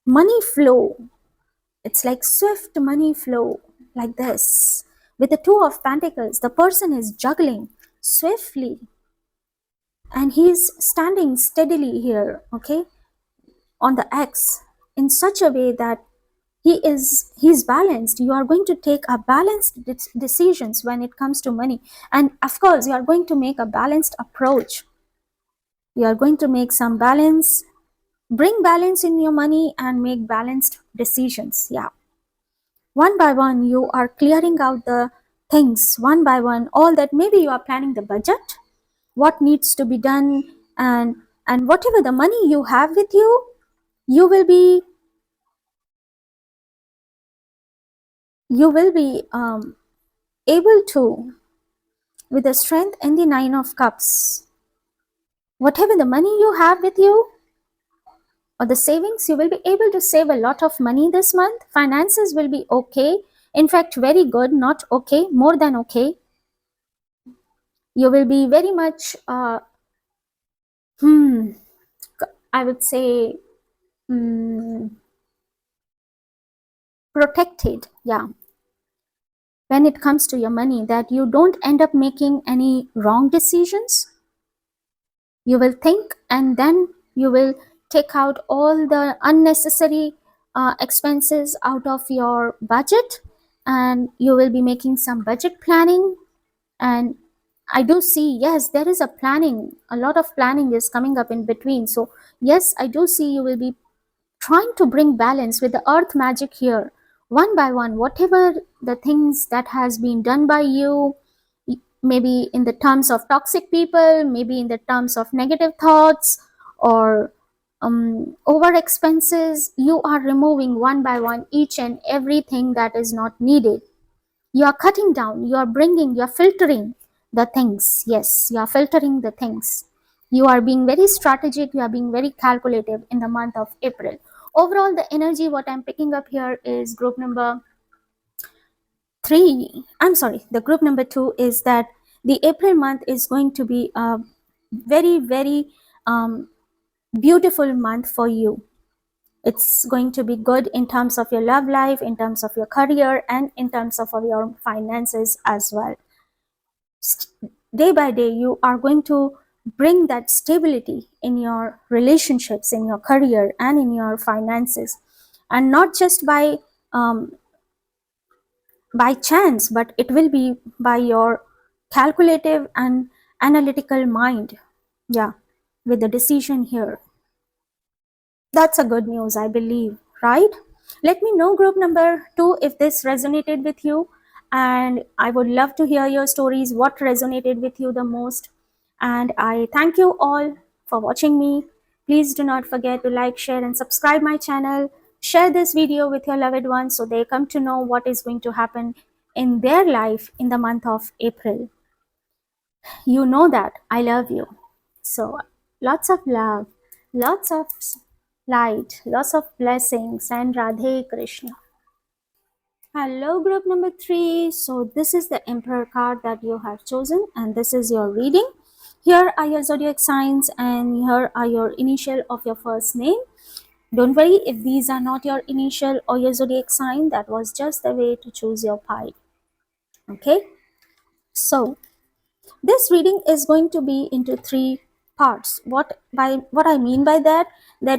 money flow. It's like swift money flow, like this. With the Two of Pentacles, the person is juggling swiftly, and he's standing steadily here, okay, on the X, in such a way that he's balanced. You are going to take a balanced decisions when it comes to money, and of course you are going to make a balanced approach. You are going to make some balance, bring balance in your money, and make balanced decisions. Yeah, one by one you are clearing out the things, one by one, all that. Maybe you are planning the budget, what needs to be done, and whatever the money you have with you, you will be able to, with the Strength and the Nine of Cups, whatever the money you have with you or the savings, you will be able to save a lot of money this month. Finances will be okay, in fact very good, not okay, more than okay. You will be very much I would say protected. Yeah, when it comes to your money, that you don't end up making any wrong decisions. You will think, and then you will take out all the unnecessary expenses out of your budget, and you will be making some budget planning. And I do see, yes, there is a planning, a lot of planning is coming up in between. So yes, I do see you will be trying to bring balance with the earth magic here, one by one, whatever the things that has been done by you, maybe in the terms of toxic people, maybe in the terms of negative thoughts, or over expenses, you are removing one by one each and everything that is not needed. You are cutting down, you are bringing, you are filtering the things. Yes, you are filtering the things. You are being very strategic, you are being very calculative in the month of April. Overall, the energy what I'm picking up here is group number 3. I'm sorry, the group number 2 is that the April month is going to be a very, very beautiful month for you. It's going to be good in terms of your love life, in terms of your career, and in terms of your finances as well. Day by day, you are going to bring that stability in your relationships, in your career, and in your finances, and not just by chance, but it will be by your calculative and analytical mind. Yeah, with the decision here. That's a good news, I believe, right? Let me know, group number 2, if this resonated with you. And I would love to hear your stories, what resonated with you the most. And I thank you all for watching me. Please do not forget to like, share, and subscribe my channel. Share this video with your loved ones so they come to know what is going to happen in their life in the month of April. You know that I love you. So, lots of love, lots of light, lots of blessings, and Radhe Krishna. Hello, group number 3. So, this is the Emperor card that you have chosen, and this is your reading. Here are your zodiac signs, and here are your initial of your first name. Don't worry if these are not your initial or your zodiac sign, that was just the way to choose your pile. Okay, so this reading is going to be into 3 parts. What I mean by that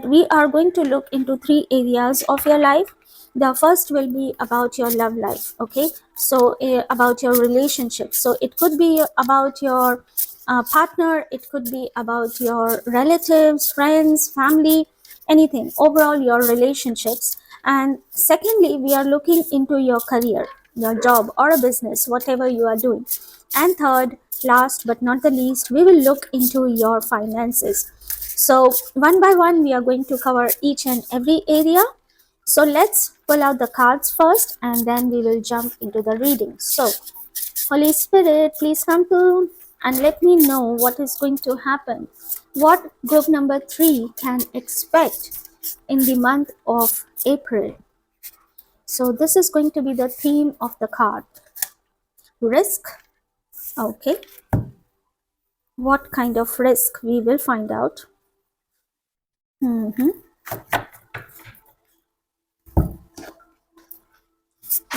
we are going to look into 3 areas of your life. The first will be about your love life, okay? So about your relationship. So it could be about your partner, it could be about your relatives, friends, family, anything, overall your relationships. And secondly, we are looking into your career, your job or a business, whatever you are doing. And third, last but not the least, we will look into your finances. So one by one, we are going to cover each and every area. So let's pull out the cards first, and then we will jump into the reading. So Holy Spirit, please come through and let me know what is going to happen. What group number 3 can expect in the month of April. So this is going to be the theme of the card. Risk. Okay. What kind of risk, we will find out. We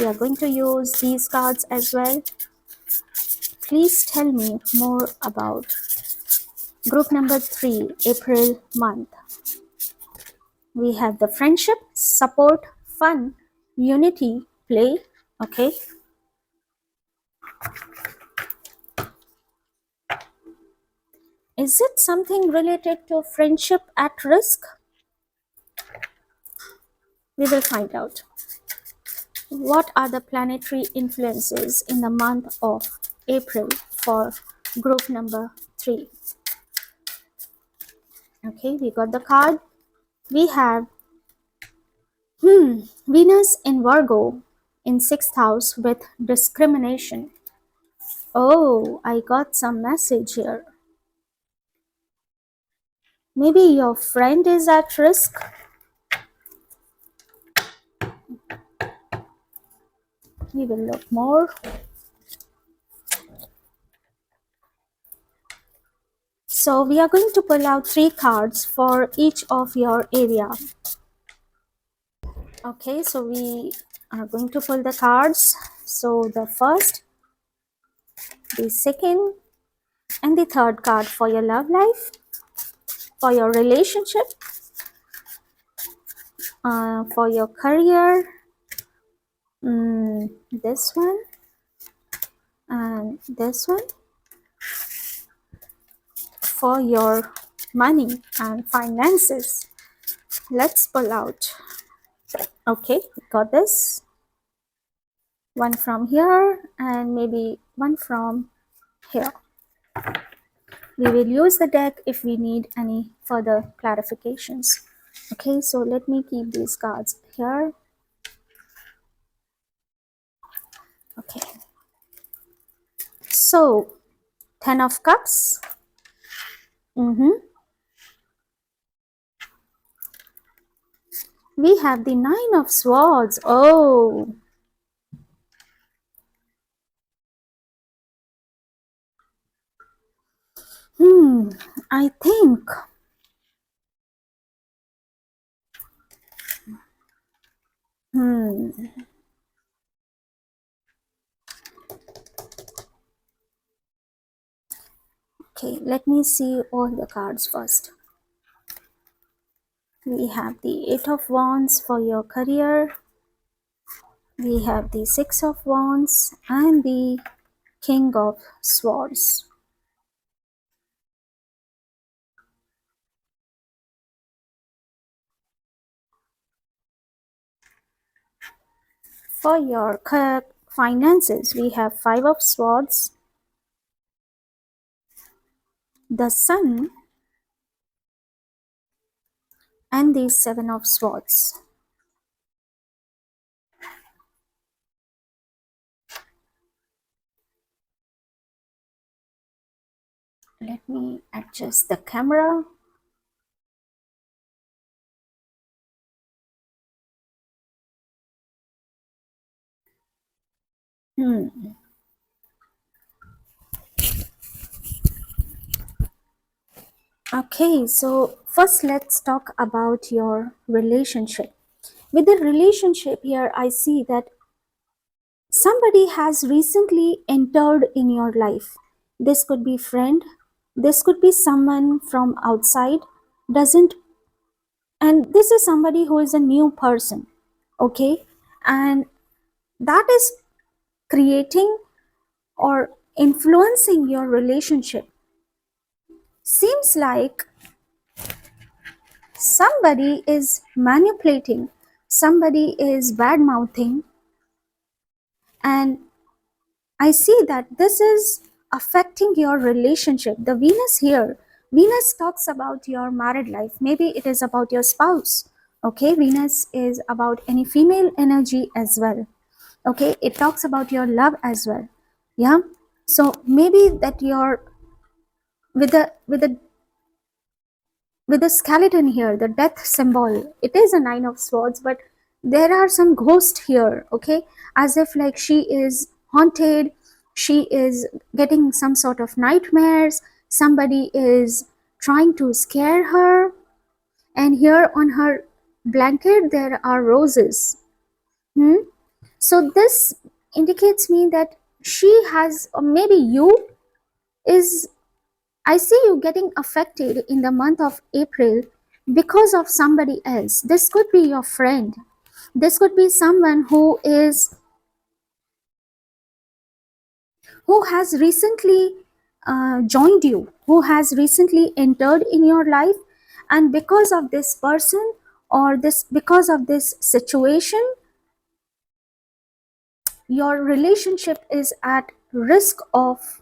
are going to use these cards as well. Please tell me more about group number 3, April month. We have the friendship, support, fun, unity, play. Okay. Is it something related to friendship at risk? We will find out. What are the planetary influences in the month of April for group number 3? Okay, we got the card. We have Venus in Virgo in 6th house with discrimination. Oh, I got some message here. Maybe your friend is at risk. We will look more. So we are going to pull out 3 cards for each of your area. Okay, so we are going to pull the cards. So the first, the second, and the third card for your love life, for your relationship, for your career, this one, and this one, for your money and finances. Let's pull out. Okay, got this. One from here and maybe one from here. We will use the deck if we need any further clarifications. Okay, so let me keep these cards here. Okay. So, 10 of Cups. We have the 9 of Swords. Oh. Hmm, I think, hmm, okay, let me see all the cards first. We have the Eight of Wands for your career, we have the Six of Wands, and the King of Swords. For your finances, we have Five of Swords, the Sun, and the Seven of Swords. Let me adjust the camera. Hmm. Okay, so first let's talk about your relationship. With the relationship here, I see that somebody has recently entered in your life. This could be friend, this could be someone from outside, doesn't, and this is somebody who is a new person. Okay, and that is creating or influencing your relationship. Seems like somebody is manipulating, somebody is bad mouthing, and I see that this is affecting your relationship. The Venus here, Venus talks about your married life. Maybe it is about your spouse. Okay, Venus is about any female energy as well. Okay, it talks about your love as well. Yeah, so maybe that you're with the skeleton here, the death symbol, it is a Nine of Swords, but there are some ghosts here, okay, as if like she is haunted, she is getting some sort of nightmares, somebody is trying to scare her, and here on her blanket there are roses. Hmm? So this indicates me that she has, or maybe you is, I see you getting affected in the month of April because of somebody else. This could be your friend. This could be someone who has recently joined you, who has recently entered in your life, and because of this person or this because of this situation, your relationship is at risk of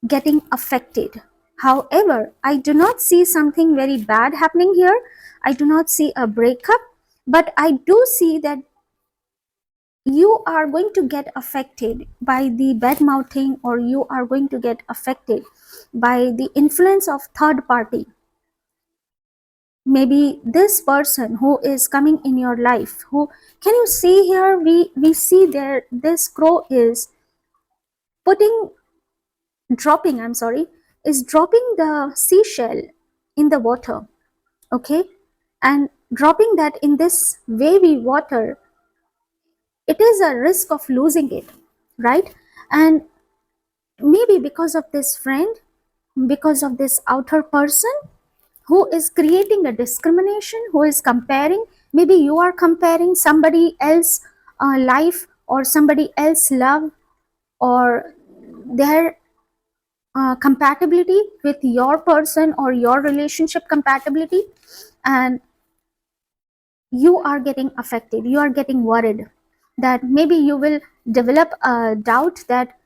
getting affected. However, I do not see something very bad happening here. I do not see a breakup, but I do see that you are going to get affected by the bad mouthing, or you are going to get affected by the influence of third party. Maybe this person who is coming in your life, who, can you see here, we see there this crow is putting dropping, I'm sorry, is dropping the seashell in the water, okay, and dropping that in this wavy water, it is a risk of losing it, right? And maybe because of this friend, because of this outer person who is creating a discrimination, who is comparing, maybe you are comparing somebody else life or somebody else love, or their compatibility with your person or your relationship compatibility, and you are getting affected, you are getting worried that maybe you will develop a doubt that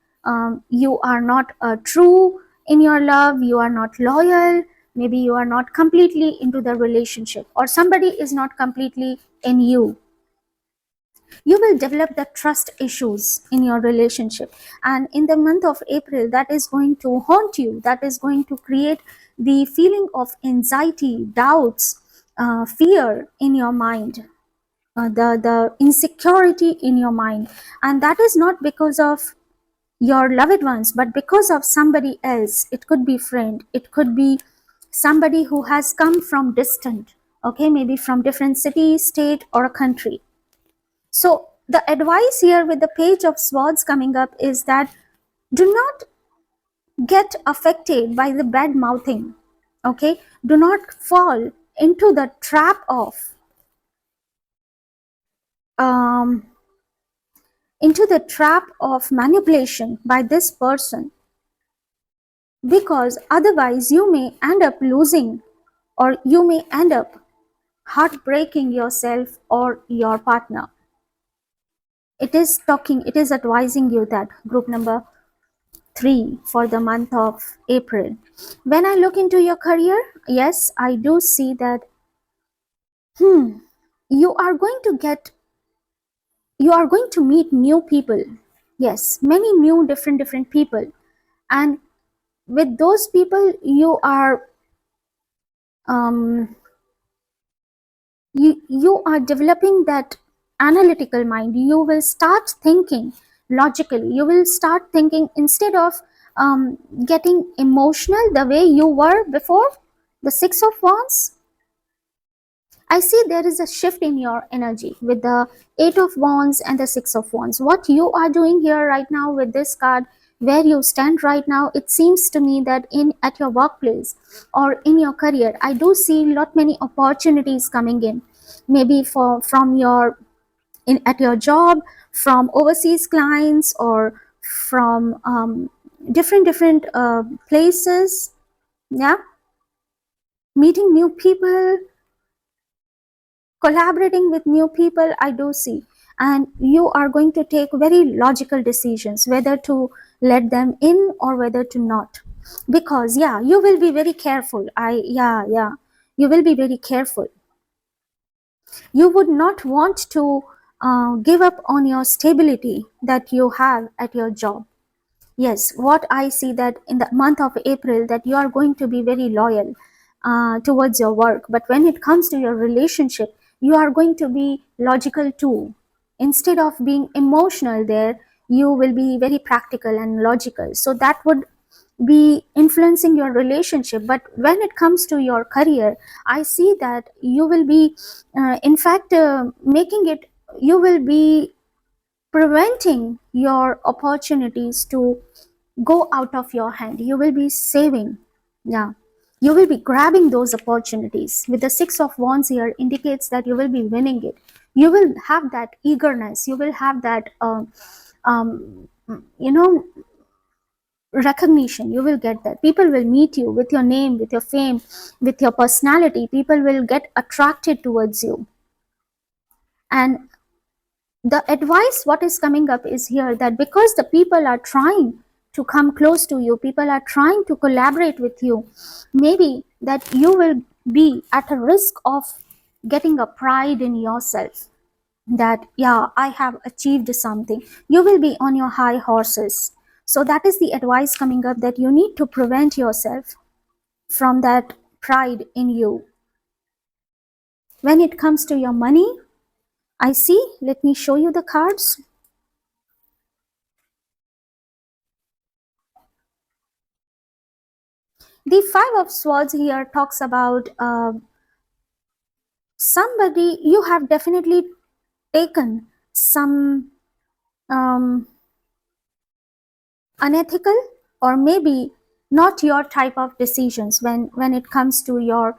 you are not true in your love, you are not loyal, maybe you are not completely into the relationship, or somebody is not completely in you. You will develop the trust issues in your relationship, and in the month of April that is going to haunt you, that is going to create the feeling of anxiety, doubts, fear in your mind, the insecurity in your mind. And that is not because of your loved ones, but because of somebody else. It could be friend, it could be somebody who has come from distant, okay, maybe from different city, state, or a country. So the advice here with the Page of Swords coming up is that do not get affected by the bad mouthing, okay, do not fall into the trap of um, manipulation by this person, because otherwise you may end up losing, or you may end up heartbreaking yourself or your partner. It is advising you that, group number 3, for the month of April. When I look into your career, yes, I do see that you are going to meet new people. Yes, many new different people, and with those people you are you are developing that analytical mind. You will start thinking logically, you will start thinking instead of getting emotional the way you were before. The Six of Wands, I see there is a shift in your energy with the Eight of Wands and the Six of Wands. What you are doing here right now with this card, where you stand right now, it seems to me that at your workplace or in your career, I do see lot many opportunities coming in. Maybe from your at your job, from overseas clients, or from different places. Yeah, meeting new people, collaborating with new people, I do see. And you are going to take very logical decisions whether to let them in or whether to not, because yeah, you will be very careful. Yeah, you will be very careful. You would not want to give up on your stability that you have at your job. Yes, what I see that in the month of April, that you are going to be very loyal towards your work. But when it comes to your relationship, you are going to be logical too. Instead of being emotional there, you will be very practical and logical. So that would be influencing your relationship. But when it comes to your career, I see that you will be, in fact, making it, you will be preventing your opportunities to go out of your hand. You will be saving. Yeah, you will be grabbing those opportunities. With the Six of Wands here indicates that you will be winning it. You will have that eagerness, you will have that um, you know recognition. You will get that. People will meet you with your name, with your fame, with your personality. People will get attracted towards you. And the advice what is coming up is here, that because the people are trying to come close to you, people are trying to collaborate with you, maybe that you will be at a risk of getting a pride in yourself, that yeah, I have achieved something. You will be on your high horses. So that is the advice coming up, that you need to prevent yourself from that pride in you. When it comes to your money, I see, let me show you the cards. The Five of Swords here talks about somebody, you have definitely taken some unethical, or maybe not your type of decisions when it comes to your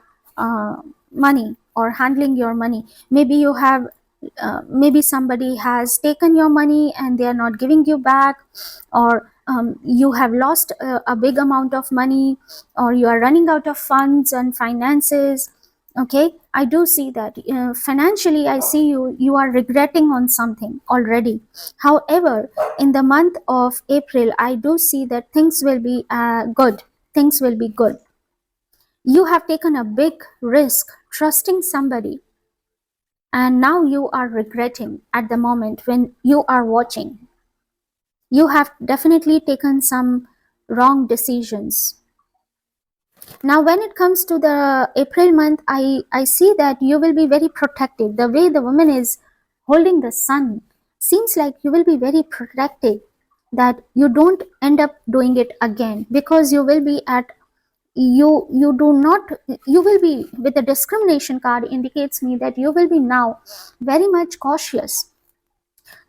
money or handling your money. Maybe you have maybe somebody has taken your money and they are not giving you back, or you have lost a big amount of money, or you are running out of funds and finances. Okay, I do see that financially, I see you are regretting on something already. However, in the month of April, I do see that things will be good. Things will be good. You have taken a big risk trusting somebody, and now you are regretting at the moment when you are watching. You have definitely taken some wrong decisions. Now when it comes to the April month, I see that you will be very protective. The way the woman is holding the sun seems like you will be very protective. that you don't end up doing it again, because you will be at you do not you will be with the discrimination card indicates me that you will be now very much cautious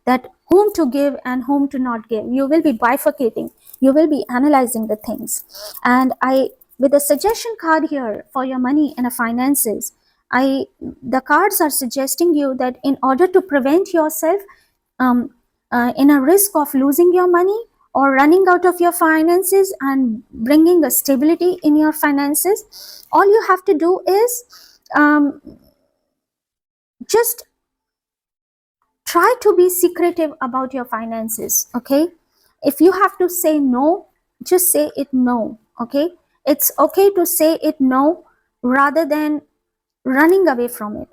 that whom to give and whom to not give. You will be bifurcating, you will be analyzing the things. And I, with a suggestion card here for your money and finances, I the cards are suggesting you that in order to prevent yourself um, in a risk of losing your money or running out of your finances and bringing a stability in your finances, all you have to do is just try to be secretive about your finances. Okay, if you have to say no, just say it no. Okay, it's okay to say it no rather than running away from it.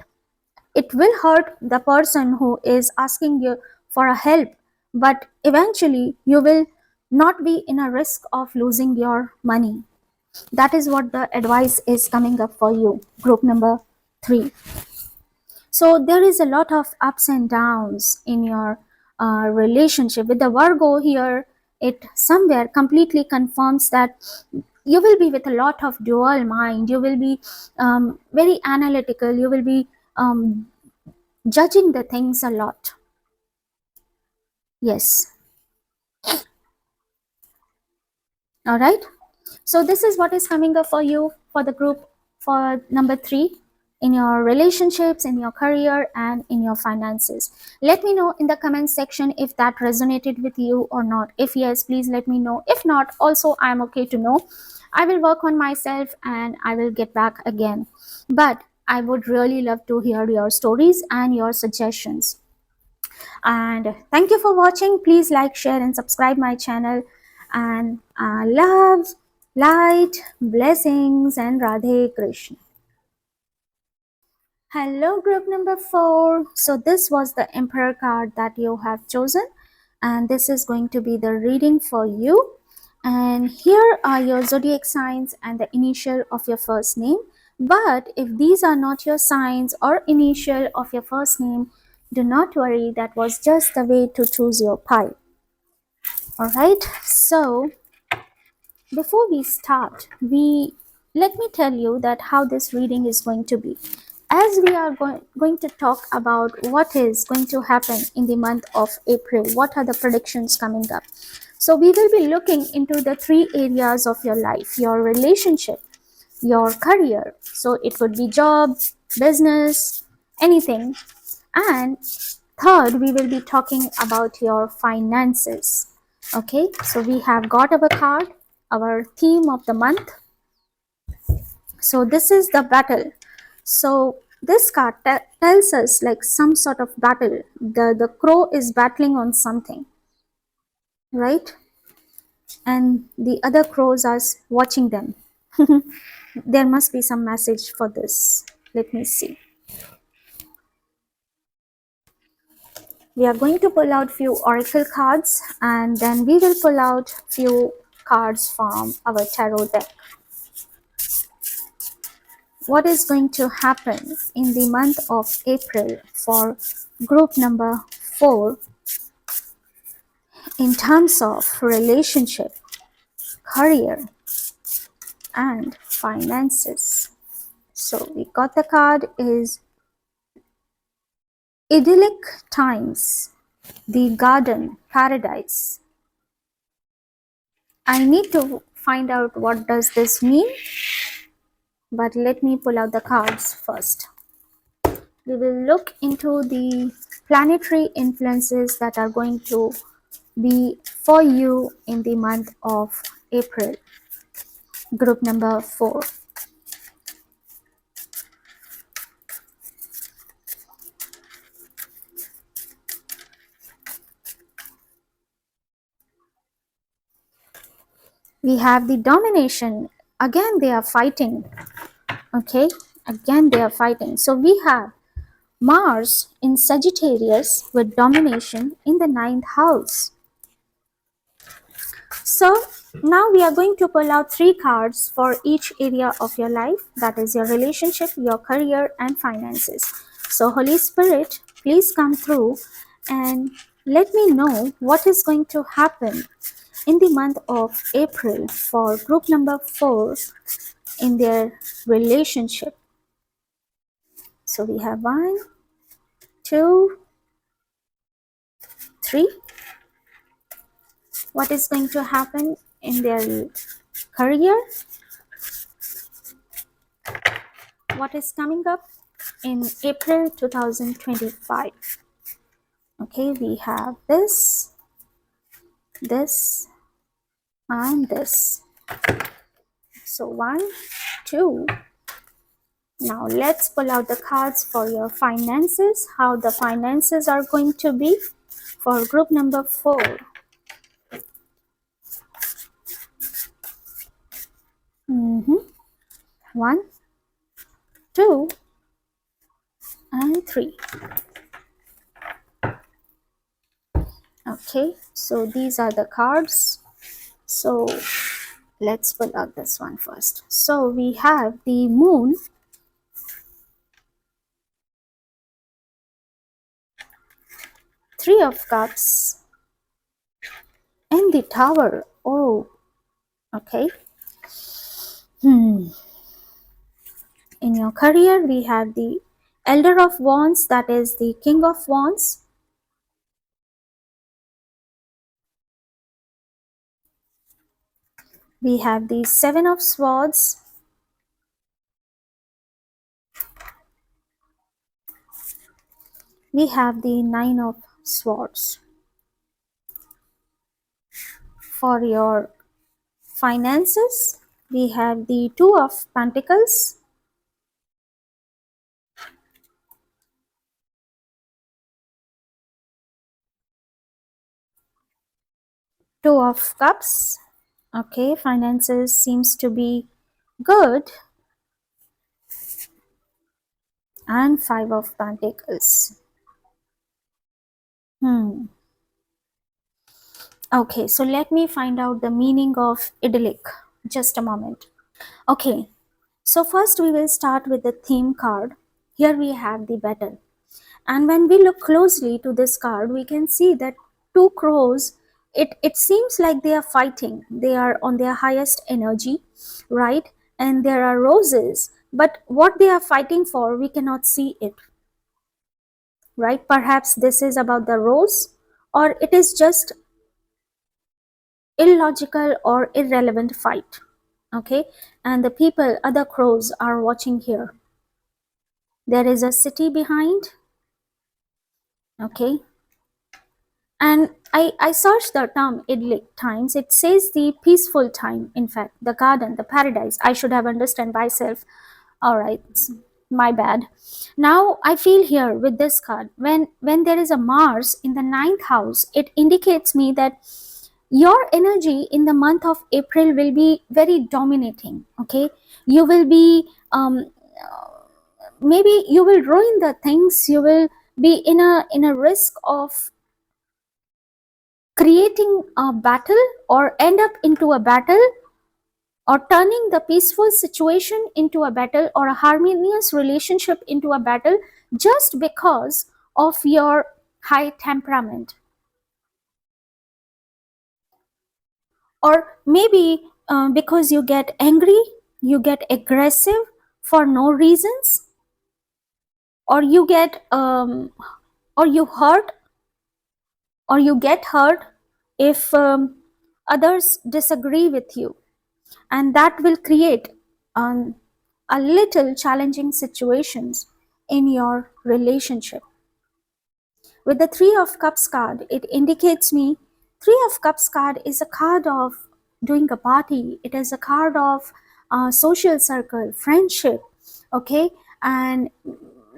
It will hurt the person who is asking you for a help, but eventually you will not be in a risk of losing your money. That is what the advice is coming up for you, group number 3. So there is a lot of ups and downs in your relationship with the Virgo here. It somewhere completely confirms that you will be with a lot of dual mind. You will be very analytical. You will be judging the things a lot. Yes. All right. So this is what is coming up for you for the group for number 3, in your relationships, in your career, and in your finances. Let me know in the comment section if that resonated with you or not. If yes, please let me know. If not, also I am okay to know. I will work on myself and I will get back again. But I would really love to hear your stories and your suggestions. And thank you for watching. Please like, share, and subscribe my channel. And love, light, blessings, and Radhe Krishna. Hello, group number 4. So this was the Emperor card that you have chosen, and this is going to be the reading for you. And here are your zodiac signs and the initial of your first name. But if these are not your signs or initial of your first name, do not worry, that was just the way to choose your pile. Alright, so before we start, let me tell you that how this reading is going to be. As we are going to talk about what is going to happen in the month of April, what are the predictions coming up. So we will be looking into the 3 areas of your life: your relationship, your career, so it would be job, business, anything, and third we will be talking about your finances. Okay, so we have got our card, our theme of the month. So this is the battle. So this card tells us like some sort of battle. The crow is battling on something, right? And the other crows are watching them. There must be some message for this. Let me see. We are going to pull out few oracle cards, and then we will pull out few cards from our tarot deck. What is going to happen in the month of April for group number 4 in terms of relationship, career, and finances? So we got the card is idyllic times, the garden, paradise. I need to find out what does this mean, but let me pull out the cards first. We will look into the planetary influences that are going to be for you in the month of April, group number 4. We have the domination. Again they are fighting. Okay, again they are fighting. So we have Mars in Sagittarius with domination in the 9th house. So now we are going to pull out 3 cards for each area of your life, that is your relationship, your career, and finances. So Holy Spirit, please come through and let me know what is going to happen in the month of April for group number 4 in their relationship. So we have 1, 2, 3. What is going to happen in their career? What is coming up in April 2025? Okay, we have this, this, and this. So 1, 2. Now let's pull out the cards for your finances, how the finances are going to be for group number 4. 1, 2, and 3. Okay, so these are the cards. So let's pull out this one first. So we have the Moon, 3 of Cups, and the Tower. Oh, okay. In your career, we have the Elder of Wands, that is the King of Wands. We have the 7 of Swords. We have the 9 of Swords. For your finances, we have the 2 of Pentacles. Two of Cups. Okay, finances seems to be good. And 5 of Pentacles. Okay, so let me find out the meaning of idyllic. Just a moment. Okay, so first we will start with the theme card. Here we have the battle. And when we look closely to this card, we can see that 2 crows, it seems like they are fighting. They are on their highest energy, right? And there are roses, but what they are fighting for, we cannot see it, right? Perhaps this is about the rose, or it is just illogical or irrelevant fight. Okay, and the people, other crows, are watching here. There is a city behind. Okay, and I searched the term idyllic times. It says the peaceful time, in fact, the garden, the paradise. I should have understood myself. All right, my bad. Now I feel here with this card, when there is a Mars in the 9th house, it indicates me that your energy in the month of April will be very dominating. Okay, you will be maybe you will ruin the things. You will be in a risk of creating a battle, or end up into a battle, or turning the peaceful situation into a battle, or a harmonious relationship into a battle, just because of your high temperament. Or maybe because you get angry, you get aggressive for no reasons, or you get or you hurt, or you get hurt if others disagree with you, and that will create a little challenging situations in your relationship. With the 3 of Cups card, it indicates me 3 of Cups card is a card of doing a party. It is a card of social circle, friendship, okay, and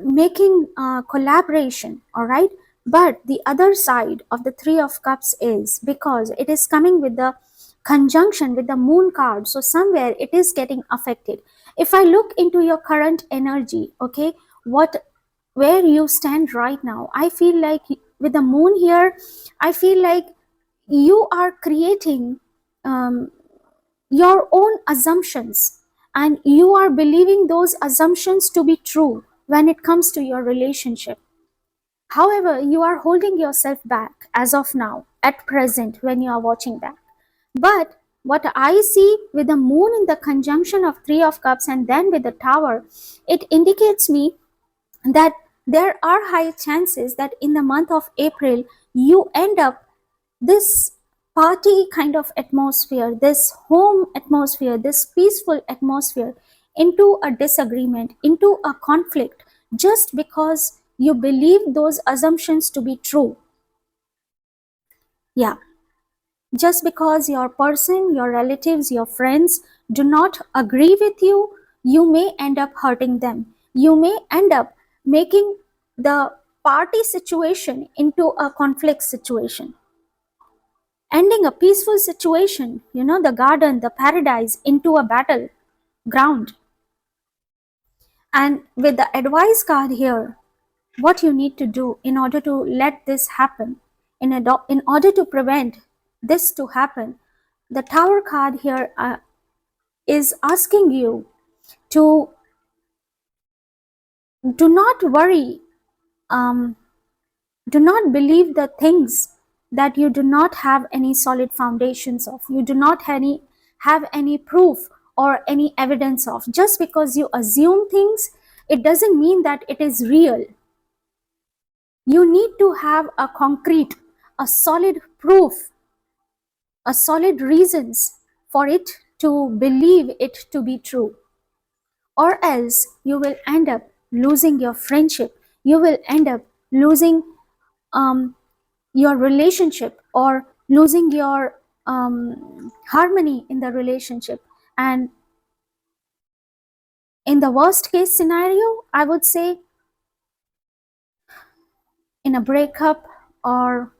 making collaboration, all right. But the other side of the 3 of Cups is, because it is coming with the conjunction with the Moon card, so somewhere it is getting affected. If I look into your current energy, okay, what, where you stand right now, I feel like with the Moon here, I feel like you are creating your own assumptions, and you are believing those assumptions to be true when it comes to your relationship. However, you are holding yourself back as of now, at present, when you are watching that. But what I see with the moon in the conjunction of Three of Cups and then with the Tower, it indicates me that there are high chances that in the month of April, you end up this party kind of atmosphere, this home atmosphere, this peaceful atmosphere into a disagreement, into a conflict, just because you believe those assumptions to be true. Yeah, just because your person, your relatives, your friends do not agree with you, you may end up hurting them. You may end up making the party situation into a conflict situation, ending a peaceful situation, the garden, the paradise, into a battle ground. And with the advice card here, what you need to do in order to let this happen, in order to prevent this to happen, the Tower card here is asking you to do not worry, um, do not believe the things that you do not have any solid foundations of, you do not have any proof or any evidence of. Just because you assume things, it doesn't mean that it is real. You need to have a concrete, a solid proof, a solid reasons for it to believe it to be true, or else you will end up losing your friendship, you will end up losing your relationship, or losing your harmony in the relationship. And in the worst case scenario, I would say in a breakup or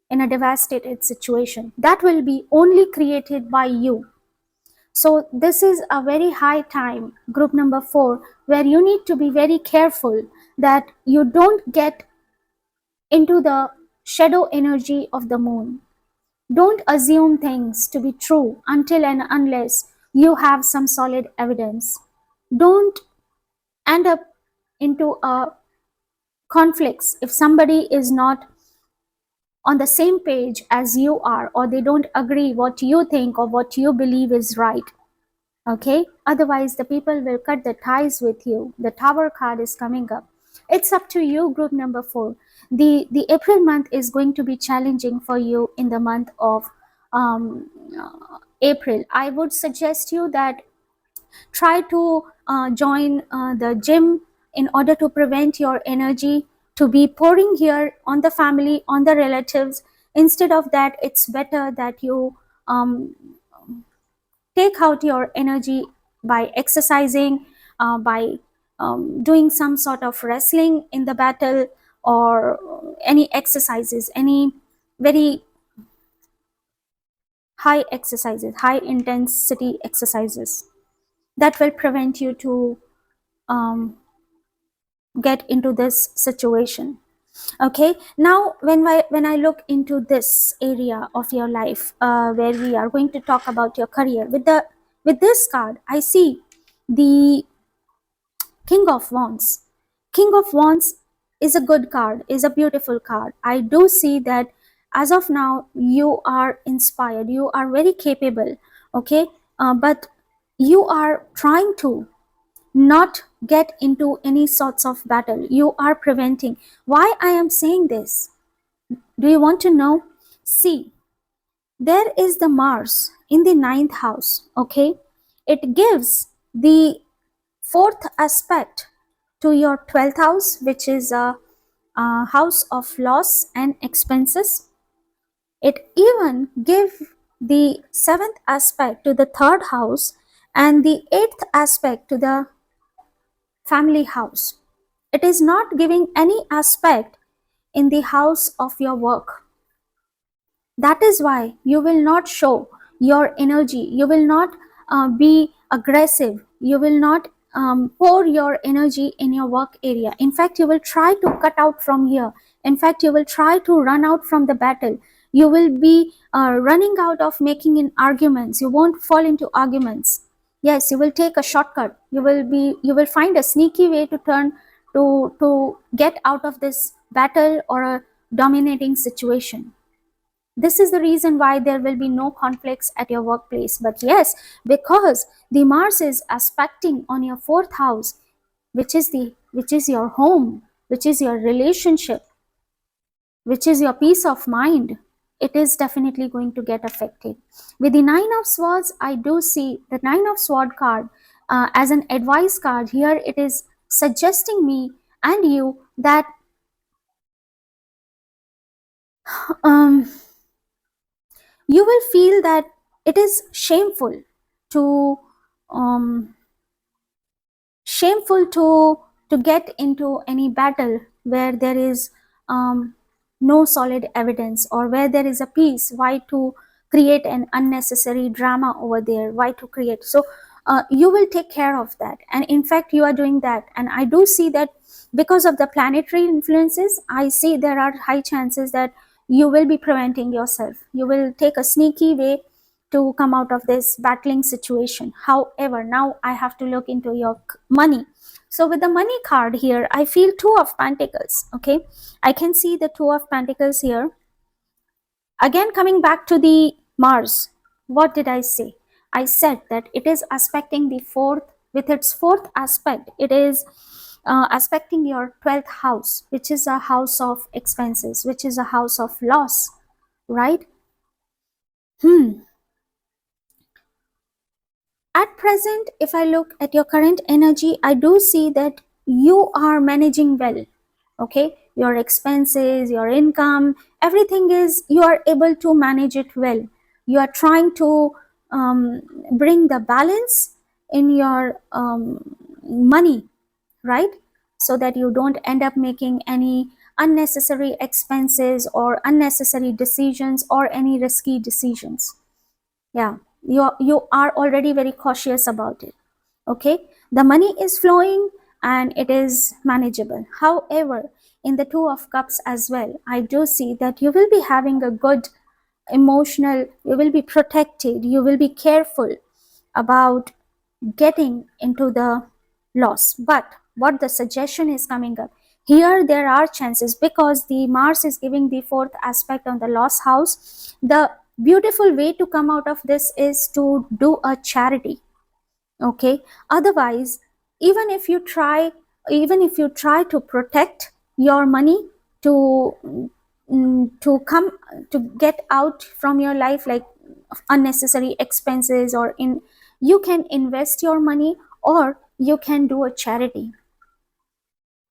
in a devastated situation that will be only created by you. So this is a very high time, group number 4, where you need to be very careful that you don't get into the shadow energy of the moon. Don't assume things to be true until and unless you have some solid evidence. Don't end up into a conflicts if somebody is not on the same page as you are, or they don't agree what you think or what you believe is right. Okay, otherwise the people will cut the ties with you. The Tower card is coming up. It's up to you, group number 4. The April month is going to be challenging for you. In the month of April, I would suggest you that try to join the gym in order to prevent your energy to be pouring here on the family, on the relatives. Instead of that, it's better that you take out your energy by exercising, by doing some sort of wrestling in the battle, or any exercises, any very high exercises, high intensity exercises that will prevent you to get into this situation. Okay, now when I look into this area of your life, where we are going to talk about your career, with this card, I see the King of Wands. King of Wands is a good card, is a beautiful card. I do see that as of now you are inspired, you are very capable. Okay, but you are trying to not get into any sorts of battle. You are preventing. Why I am saying this? Do you want to know? See, there is the Mars in the 9th house. Okay, it gives the 4th aspect to your 12th house, which is a house of loss and expenses. It even gives the 7th aspect to the 3rd house and the 8th aspect to the family house. It is not giving any aspect in the house of your work. That is why you will not show your energy. You will not be aggressive. You will not pour your energy in your work area. In fact, you will try to cut out from here. In fact, you will try to run out from the battle. You will be running out of making in arguments. You won't fall into arguments. Yes, you will take a shortcut. You will find a sneaky way to turn to get out of this battle or a dominating situation. This is the reason why there will be no conflicts at your workplace. But yes, because the Mars is aspecting on your fourth house, which is your home, which is your relationship, which is your peace of mind, it is definitely going to get affected. With the Nine of Swords, I do see the Nine of Sword card as an advice card. Here it is suggesting me and you that um, you will feel that it is to um, shameful to get into any battle where there is no solid evidence, or where there is a peace. Why to create an unnecessary drama over there? Why to create? So you will take care of that, and in fact you are doing that. And I do see that because of the planetary influences, I see there are high chances that you will be preventing yourself. You will take a sneaky way to come out of this battling situation. However, now I have to look into your money. So with the money card here, I feel Two of Pentacles. Okay, I can see the Two of Pentacles here. Again, coming back to the Mars, what did I say? I said that it is aspecting the fourth. With its fourth aspect, it is aspecting your 12th house, which is a house of expenses, which is a house of loss, right? At present, if I look at your current energy, I do see that you are managing well. Okay, your expenses, your income, everything is, you are able to manage it well. You are trying to bring the balance in your money, right? So that you don't end up making any unnecessary expenses or unnecessary decisions or any risky decisions. Yeah, you are already very cautious about it. Okay, the money is flowing and it is manageable. However, in the Two of Cups as well, I do see that you will be having a good emotional, you will be protected, you will be careful about getting into the loss. But what the suggestion is coming up here, there are chances, because the Mars is giving the fourth aspect on the loss house. The beautiful way to come out of this is to do a charity. Okay, otherwise, even if you try to protect your money to to come to get out from your life, like unnecessary expenses, or in, you can invest your money or you can do a charity.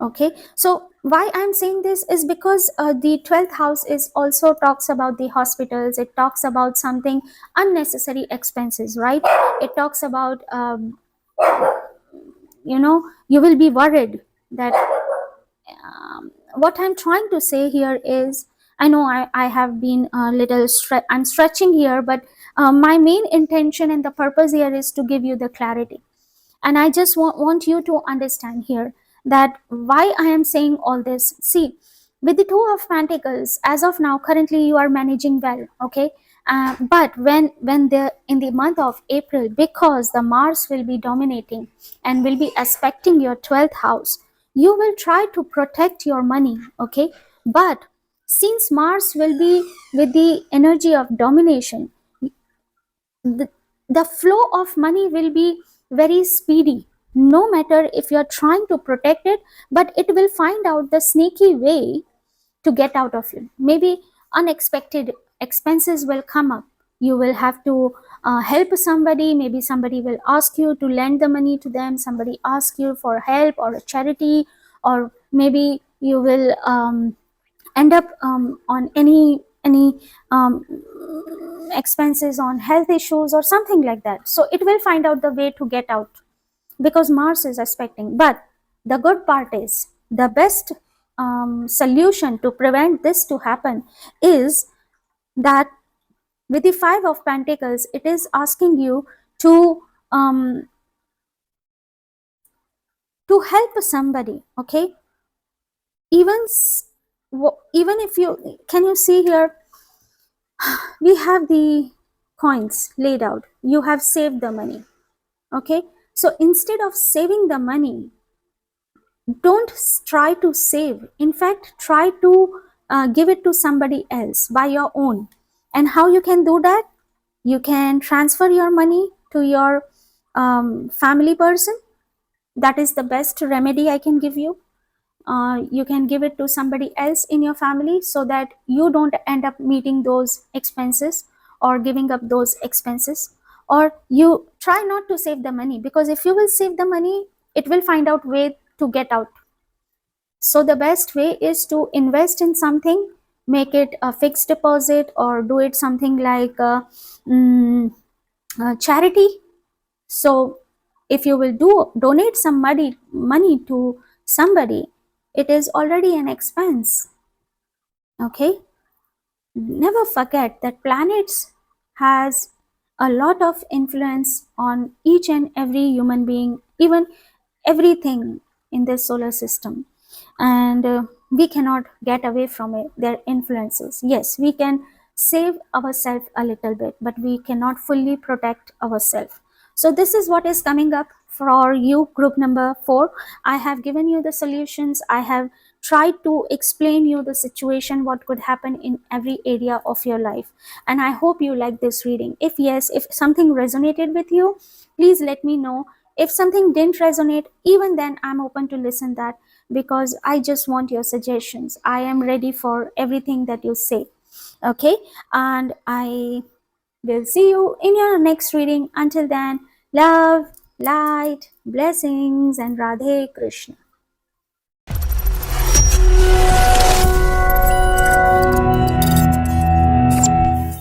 Okay, so why I'm saying this is because the 12th house is also talks about the hospitals. It talks about something unnecessary expenses, right? It talks about you will be worried that what I'm trying to say here is, I know I have been a little I'm stretching here, but my main intention and the purpose here is to give you the clarity. And I just want you to understand here that why I am saying all this. See, with the Two of Pentacles, as of now, currently you are managing well, okay? But when the in the month of April, because the Mars will be dominating and will be aspecting your 12th house, you will try to protect your money, okay? But since Mars will be with the energy of domination, the flow of money will be very speedy, no matter if you're trying to protect it, but it will find out the sneaky way to get out of you. Maybe unexpected expenses will come up. You will have to help somebody. Maybe somebody will ask you to lend the money to them. Somebody ask you for help or a charity, or maybe you will end up on any expenses on health issues or something like that. So it will find out the way to get out, because Mars is aspecting. But the good part is, the best solution to prevent this to happen is that with the Five of Pentacles, it is asking you um, to help somebody. Okay, even even if you can, you see here, we have the coins laid out. You have saved the money. Okay, so instead of saving the money, Don't try to save. In fact, try to give it to somebody else by your own. And how you can do that? You can transfer your money to your family person. That is the best remedy I can give you. You can give it to somebody else in your family so that you don't end up meeting those expenses or giving up those expenses. Or you try not to save the money, because if you will save the money, it will find out way to get out. So the best way is to invest in something, make it a fixed deposit, or do it something like mm, charity. So if you will donate some money to somebody, it is already an expense. Okay, never forget that planets has a lot of influence on each and every human being, even everything in this solar system. And we cannot get away from it, their influences. Yes, we can save ourselves a little bit, but we cannot fully protect ourselves. So this is what is coming up for you, group number 4. I have given you the solutions. I have tried to explain you the situation, what could happen in every area of your life. And I hope you like this reading. If yes, if something resonated with you, please let me know. If something didn't resonate, even then I'm open to listen that, because I just want your suggestions. I am ready for everything that you say. Okay, and I will see you in your next reading. Until then, love, light, blessings, and Radhe Krishna.